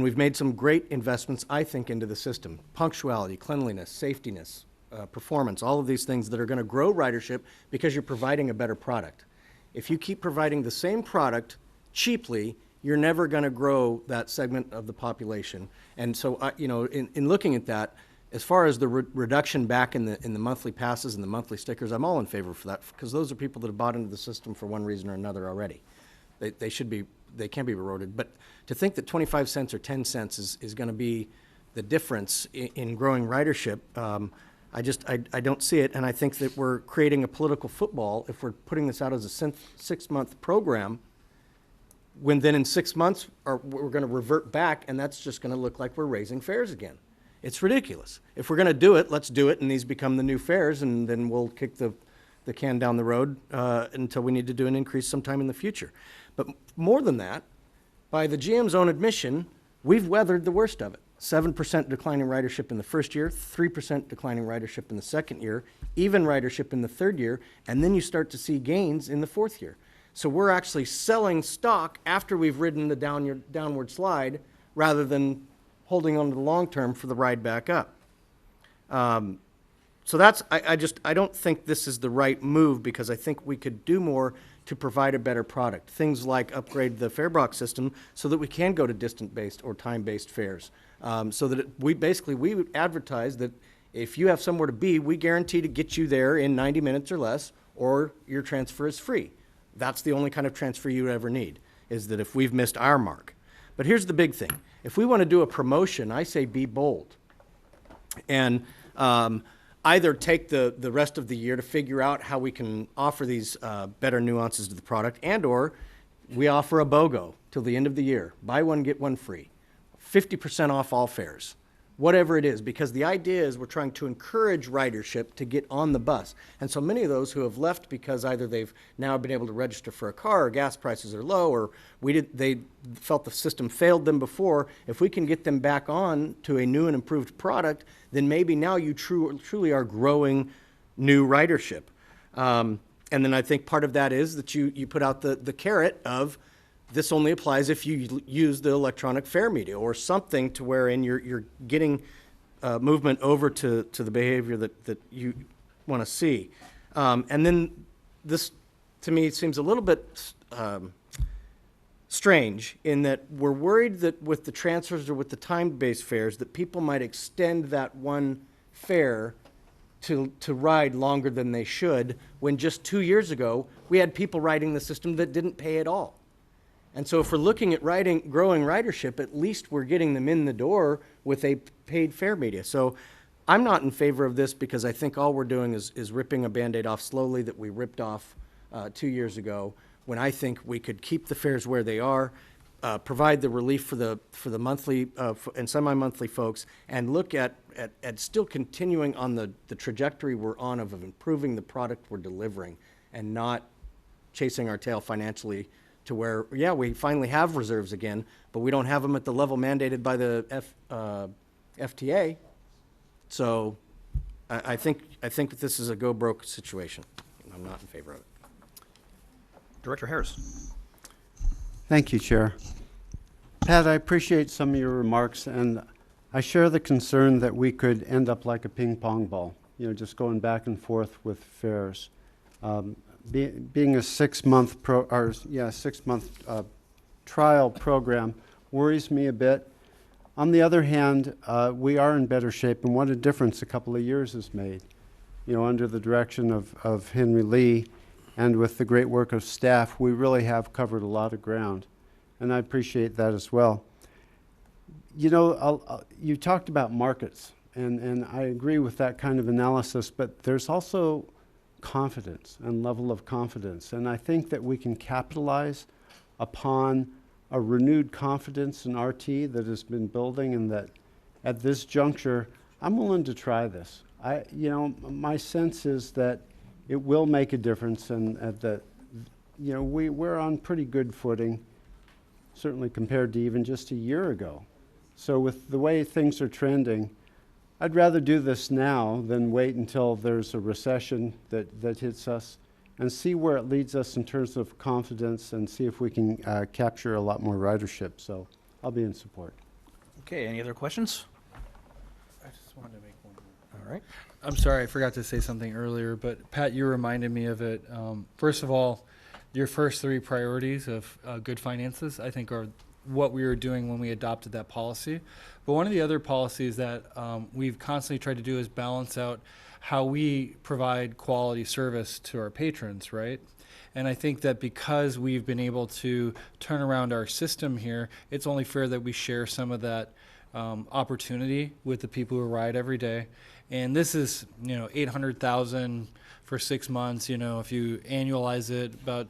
we've made some great investments, I think, into the system. Punctuality, cleanliness, safetiness, performance, all of these things that are going to grow ridership because you're providing a better product. If you keep providing the same product cheaply, you're never going to grow that segment of the population. And so, in looking at that, as far as the reduction back in the monthly passes and the monthly stickers, I'm all in favor for that, because those are people that have bought into the system for one reason or another already. They can't be eroded. But to think that 25 cents or 10 cents is going to be the difference in growing ridership, I don't see it. And I think that we're creating a political football if we're putting this out as a 6-month program, when then in 6 months we're going to revert back, and that's just going to look like we're raising fares again. It's ridiculous. If we're going to do it, let's do it, and these become the new fares, and then we'll kick the can down the road until we need to do an increase sometime in the future. But more than that, by the GM's own admission, we've weathered the worst of it. 7% declining ridership in the first year, 3% declining ridership in the second year, even ridership in the third year, and then you start to see gains in the fourth year. So we're actually selling stock after we've ridden the downward slide, rather than holding on to the long term for the ride back up. So that's, I don't think this is the right move, because I think we could do more to provide a better product. Things like upgrade the fare box system so that we can go to distant-based or time-based fares. So that we would advertise that if you have somewhere to be, we guarantee to get you there in 90 minutes or less, or your transfer is free. That's the only kind of transfer you would ever need, is that if we've missed our mark. But here's the big thing. If we want to do a promotion, I say be bold. And either take the rest of the year to figure out how we can offer these better nuances to the product, and or we offer a BOGO till the end of the year. Buy one, get one free. 50% off all fares. Whatever it is, because the idea is we're trying to encourage ridership to get on the bus. And so many of those who have left because either they've now been able to register for a car, or gas prices are low, or they felt the system failed them before, if we can get them back on to a new and improved product, then maybe now you truly are growing new ridership. And then I think part of that is that you put out the carrot of, this only applies if you use the electronic fare media or something, to wherein you're getting movement over to the behavior that you want to see. And then this, to me, seems a little bit strange in that we're worried that with the transfers or with the time-based fares that people might extend that one fare to ride longer than they should, when just 2 years ago we had people riding the system that didn't pay at all. And so if we're looking at growing ridership, at least we're getting them in the door with a paid fare media. So I'm not in favor of this, because I think all we're doing is ripping a Band-Aid off slowly that we ripped off 2 years ago, when I think we could keep the fares where they are, provide the relief for the monthly and semi-monthly folks, and look at still continuing on the trajectory we're on of improving the product we're delivering, and not chasing our tail financially to where, yeah, we finally have reserves again, but we don't have them at the level mandated by the FTA. So I think that this is a go broke situation. I'm not in favor of it. Director Harris. Thank you, Chair. Pat, I appreciate some of your remarks, and I share the concern that we could end up like a ping pong ball, just going back and forth with fares. Being a 6-month trial program worries me a bit. On the other hand, we are in better shape, and what a difference a couple of years has made. Under the direction of Henry Lee, and with the great work of staff, we really have covered a lot of ground, and I appreciate that as well. You talked about markets, and I agree with that kind of analysis, but there's also confidence and level of confidence, and I think that we can capitalize upon a renewed confidence in RT that has been building, and that at this juncture, I'm willing to try this. My sense is that it will make a difference, and that we're on pretty good footing, certainly compared to even just a year ago. So with the way things are trending, I'd rather do this now than wait until there's a recession that hits us, and see where it leads us in terms of confidence, and see if we can capture a lot more ridership. So I'll be in support. Okay, any other questions? I just wanted to make one more. All right. I'm sorry, I forgot to say something earlier, but Pat, you reminded me of it. First of all, your first three priorities of good finances, I think, are what we were doing when we adopted that policy. But one of the other policies that we've constantly tried to do is balance out how we provide quality service to our patrons, right? And I think that because we've been able to turn around our system here, it's only fair that we share some of that opportunity with the people who ride every day. And this is, you know, 800,000 for 6 months. You know, if you annualize it, about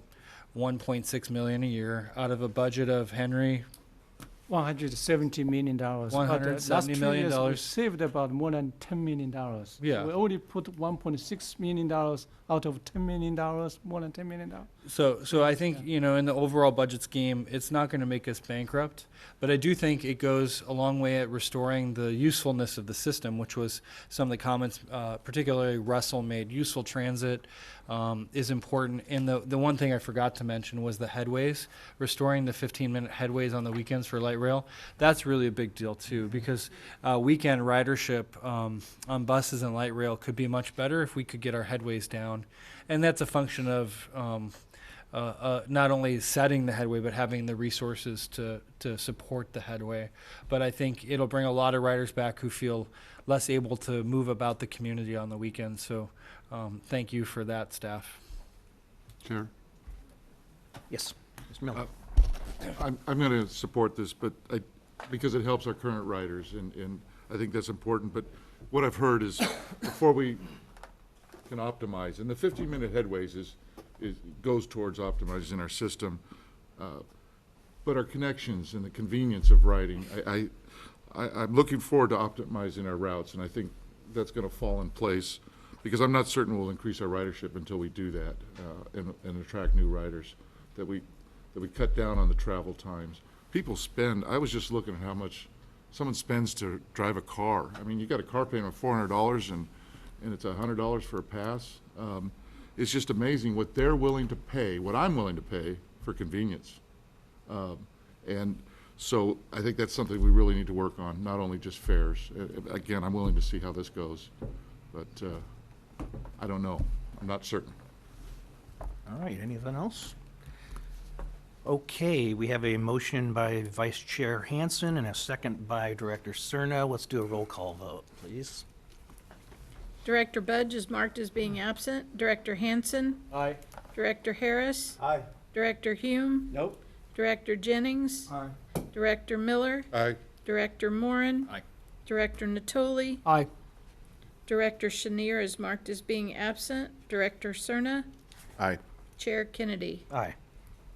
1.6 million a year out of a budget of, Henry, $170 million. $170 million. We saved about more than $10 million. Yeah. We already put $1.6 million out of $10 million, more than $10 million. So I think, you know, in the overall budget scheme, it's not going to make us bankrupt, but I do think it goes a long way at restoring the usefulness of the system, which was some of the comments, particularly Russell made. Useful transit is important. And the one thing I forgot to mention was the headways, restoring the 15-minute headways on the weekends for light rail. That's really a big deal too, because weekend ridership on buses and light rail could be much better if we could get our headways down. And that's a function of not only setting the headway, but having the resources to support the headway. But I think it'll bring a lot of riders back who feel less able to move about the community on the weekends. So thank you for that, staff. Chair? Yes, Mr. Miller. I'm going to support this, but because it helps our current riders, and I think that's important. But what I've heard is before we can optimize, and the 15-minute headways goes towards optimizing our system, but our connections and the convenience of riding, I'm looking forward to optimizing our routes, and I think that's going to fall in place, because I'm not certain we'll increase our ridership until we do that and attract new riders, that we cut down on the travel times. People spend, I was just looking at how much someone spends to drive a car. I mean, you got a car payment of $400 and it's $100 for a pass. It's just amazing what they're willing to pay, what I'm willing to pay for convenience. And so I think that's something we really need to work on, not only just fares. Again, I'm willing to see how this goes, but I don't know. I'm not certain. All right, anything else? Okay, we have a motion by Vice Chair Hansen and a second by Director Cerna. Let's do a roll call vote, please. Director Budge is marked as being absent. Director Hansen? Aye. Director Harris? Aye. Director Hume? Nope. Director Jennings? Aye. Director Miller? Aye. Director Morin? Aye. Director Natoli? Aye. Director Chenier is marked as being absent. Director Cerna? Aye. Chair Kennedy. Aye.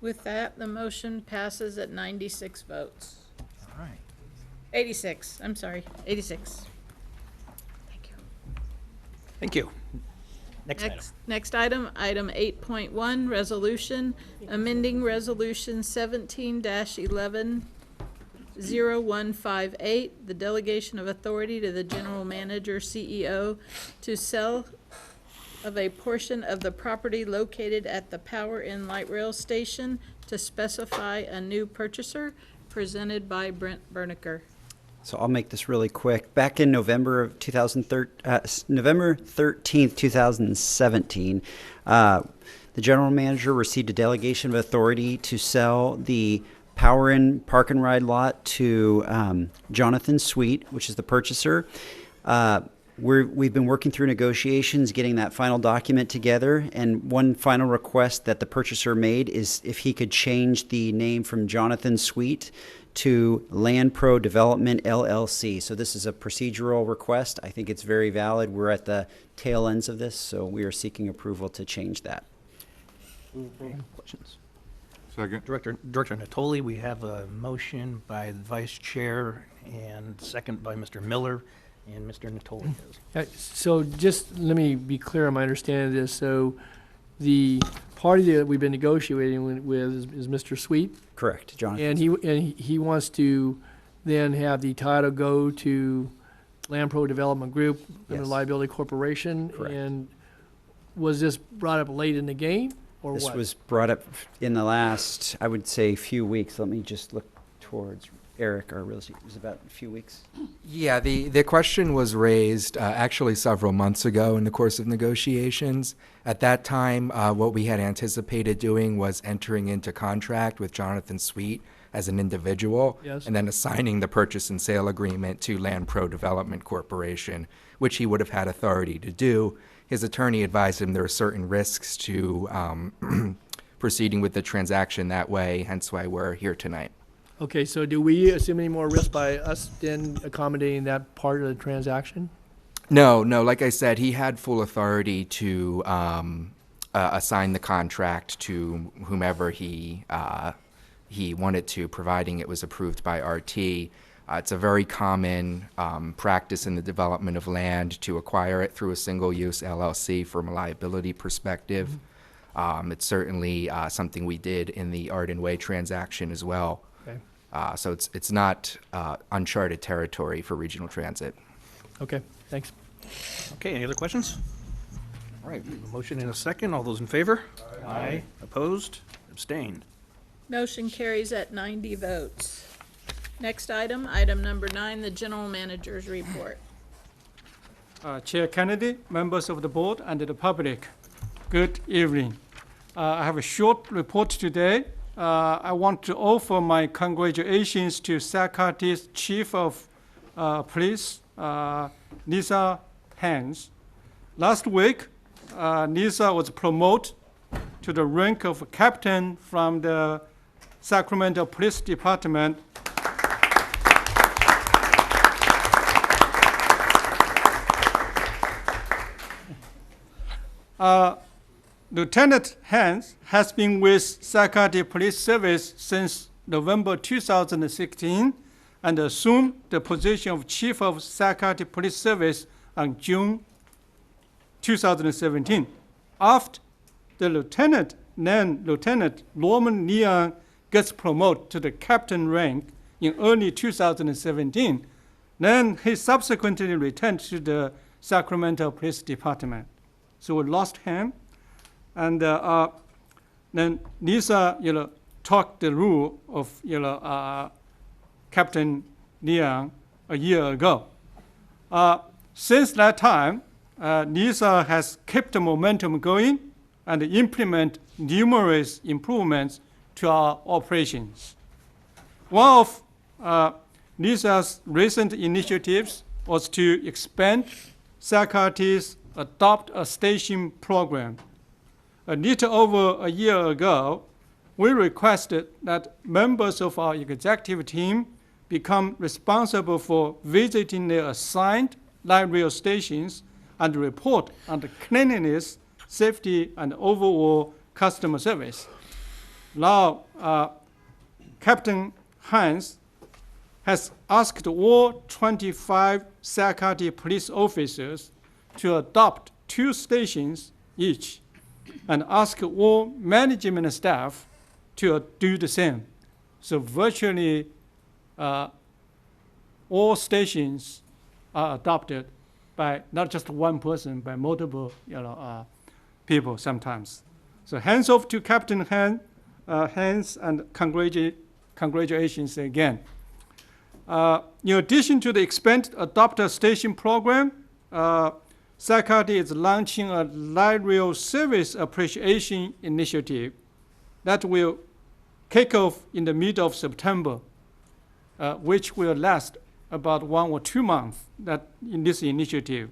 With that, the motion passes at 96 votes. All right. 86, I'm sorry, 86. Thank you. Next item. Next item, item 8.1, resolution, amending resolution 17-11-0158, the delegation of authority to the general manager, CEO, to sell of a portion of the property located at the Power in Light Rail Station to specify a new purchaser, presented by Brent Berniker. So I'll make this really quick. Back in November of November 13th, 2017, the general manager received a delegation of authority to sell the Power in Park and Ride lot to Jonathan Sweet, which is the purchaser. We've been working through negotiations, getting that final document together, and one final request that the purchaser made is if he could change the name from Jonathan Sweet to Land Pro Development LLC. So this is a procedural request. I think it's very valid. We're at the tail ends of this, so we are seeking approval to change that. Okay, questions? Second. Director Natoli, we have a motion by the Vice Chair and second by Mr. Miller, and Mr. Natoli has. So just let me be clear on my understanding of this. So the party that we've been negotiating with is Mr. Sweet? Correct, Jonathan. And he wants to then have the title go to Land Pro Development Group under Yes. Liability Corporation. Correct. And was this brought up late in the game, or This what? was brought up in the last, I would say, few weeks. Let me just look towards Eric, our real estate, it was about a few weeks. Yeah, the question was raised actually several months ago in the course of negotiations. At that time, what we had anticipated doing was entering into contract with Jonathan Sweet as an individual, Yes. and then assigning the purchase and sale agreement to Land Pro Development Corporation, which he would have had authority to do. His attorney advised him there are certain risks to proceeding with the transaction that way, hence why we're here tonight. Okay, so do we assume any more risk by us then accommodating that part of the transaction? No, like I said, he had full authority to assign the contract to whomever he wanted to, providing it was approved by RT. It's a very common practice in the development of land to acquire it through a single-use LLC from a liability perspective. It's certainly something we did in the Arden Way transaction as well. Okay. So it's not uncharted territory for regional transit. Okay, thanks. Okay, any other questions? All right, a motion and a second. All those in favor? Aye. Opposed? Abstained? Motion carries at 90 votes. Next item, item number 9, the general manager's report. Chair Kennedy, members of the board, and the public, good evening. I have a short report today. I want to offer my congratulations to Sacramento's Chief of Police, Lisa Hans. Last week, Lisa was promoted to the rank of captain from the Sacramento Police Department. Lieutenant Hans has been with Sacramento Police Service since November 2016 and assumed the position of Chief of Sacramento Police Service on June 2017. After the lieutenant, then Lieutenant Norman Leon gets promoted to the captain rank in early 2017. Then he subsequently returned to the Sacramento Police Department. So we lost him. And then Lisa, taught the rule of, Captain Leon a year ago. Since that time, Lisa has kept the momentum going and implement numerous improvements to our operations. One of Lisa's recent initiatives was to expand Sacarte's Adopt a Station program. A little over a year ago, we requested that members of our executive team become responsible for visiting their assigned light rail stations and report on the cleanliness, safety, and overall customer service. Now, Captain Hans has asked all 25 Sacramento police officers to adopt 2 stations each and ask all management staff to do the same. So virtually all stations are adopted by not just one person, by multiple people sometimes. So hands off to Captain Hans and congratulations again. In addition to the expanded adopter station program, Sacramento is launching a light rail service appreciation initiative that will kick off in the middle of September, which will last about 1 or 2 months in this initiative.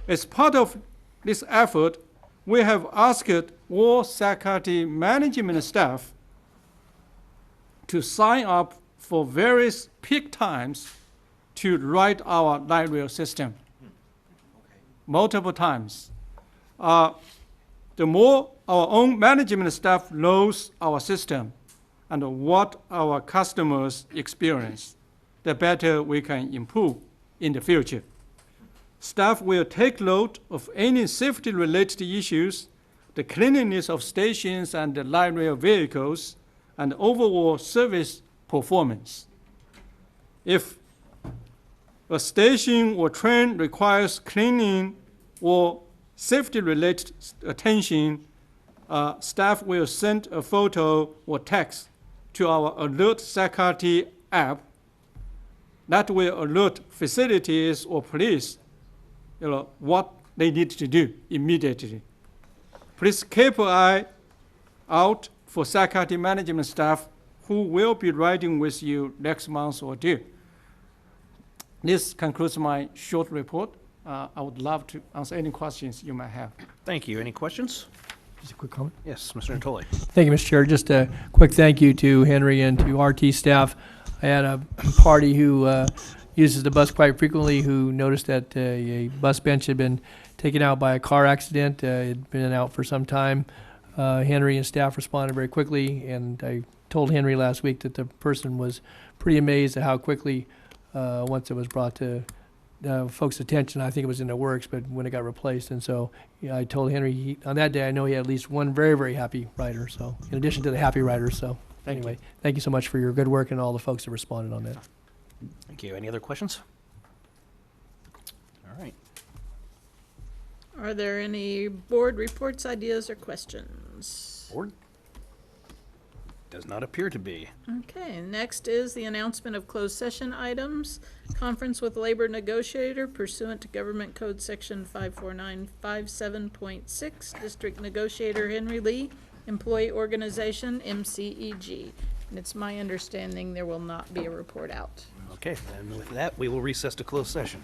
As part of this effort, we have asked all Sacramento management staff to sign up for various peak times to ride our light rail system. Multiple times. The more our own management staff knows our system and what our customers experience, the better we can improve in the future. Staff will take note of any safety-related issues, the cleanliness of stations and the light rail vehicles, and overall service performance. If a station or train requires cleaning or safety-related attention, staff will send a photo or text to our Alert Sacramento app that will alert facilities or police, what they need to do immediately. Please keep an eye out for security management staff who will be riding with you next month or two. This concludes my short report. I would love to answer any questions you might have. Thank you. Any questions? Just a quick comment. Yes, Mr. Natoli. Thank you, Mr. Chair. Just a quick thank you to Henry and to RT staff. I had a party who uses the bus quite frequently who noticed that a bus bench had been taken out by a car accident. It had been out for some time. Henry and staff responded very quickly, and I told Henry last week that the person was pretty amazed at how quickly, once it was brought to folks' attention, I think it was in the works, but when it got replaced. And so I told Henry, on that day, I know he had at least one very, very happy rider, so in addition to the happy riders. So anyway, thank you so much for your good work and all the folks that responded on that. Thank you. Any other questions? All right. Are there any board reports, ideas, or questions? Board? Does not appear to be. Okay, next is the announcement of closed session items. Conference with labor negotiator pursuant to Government Code Section 54957.6, District Negotiator Henry Lee, Employee Organization, MCEG. And it's my understanding there will not be a report out. Okay, and with that, we will recess to closed session.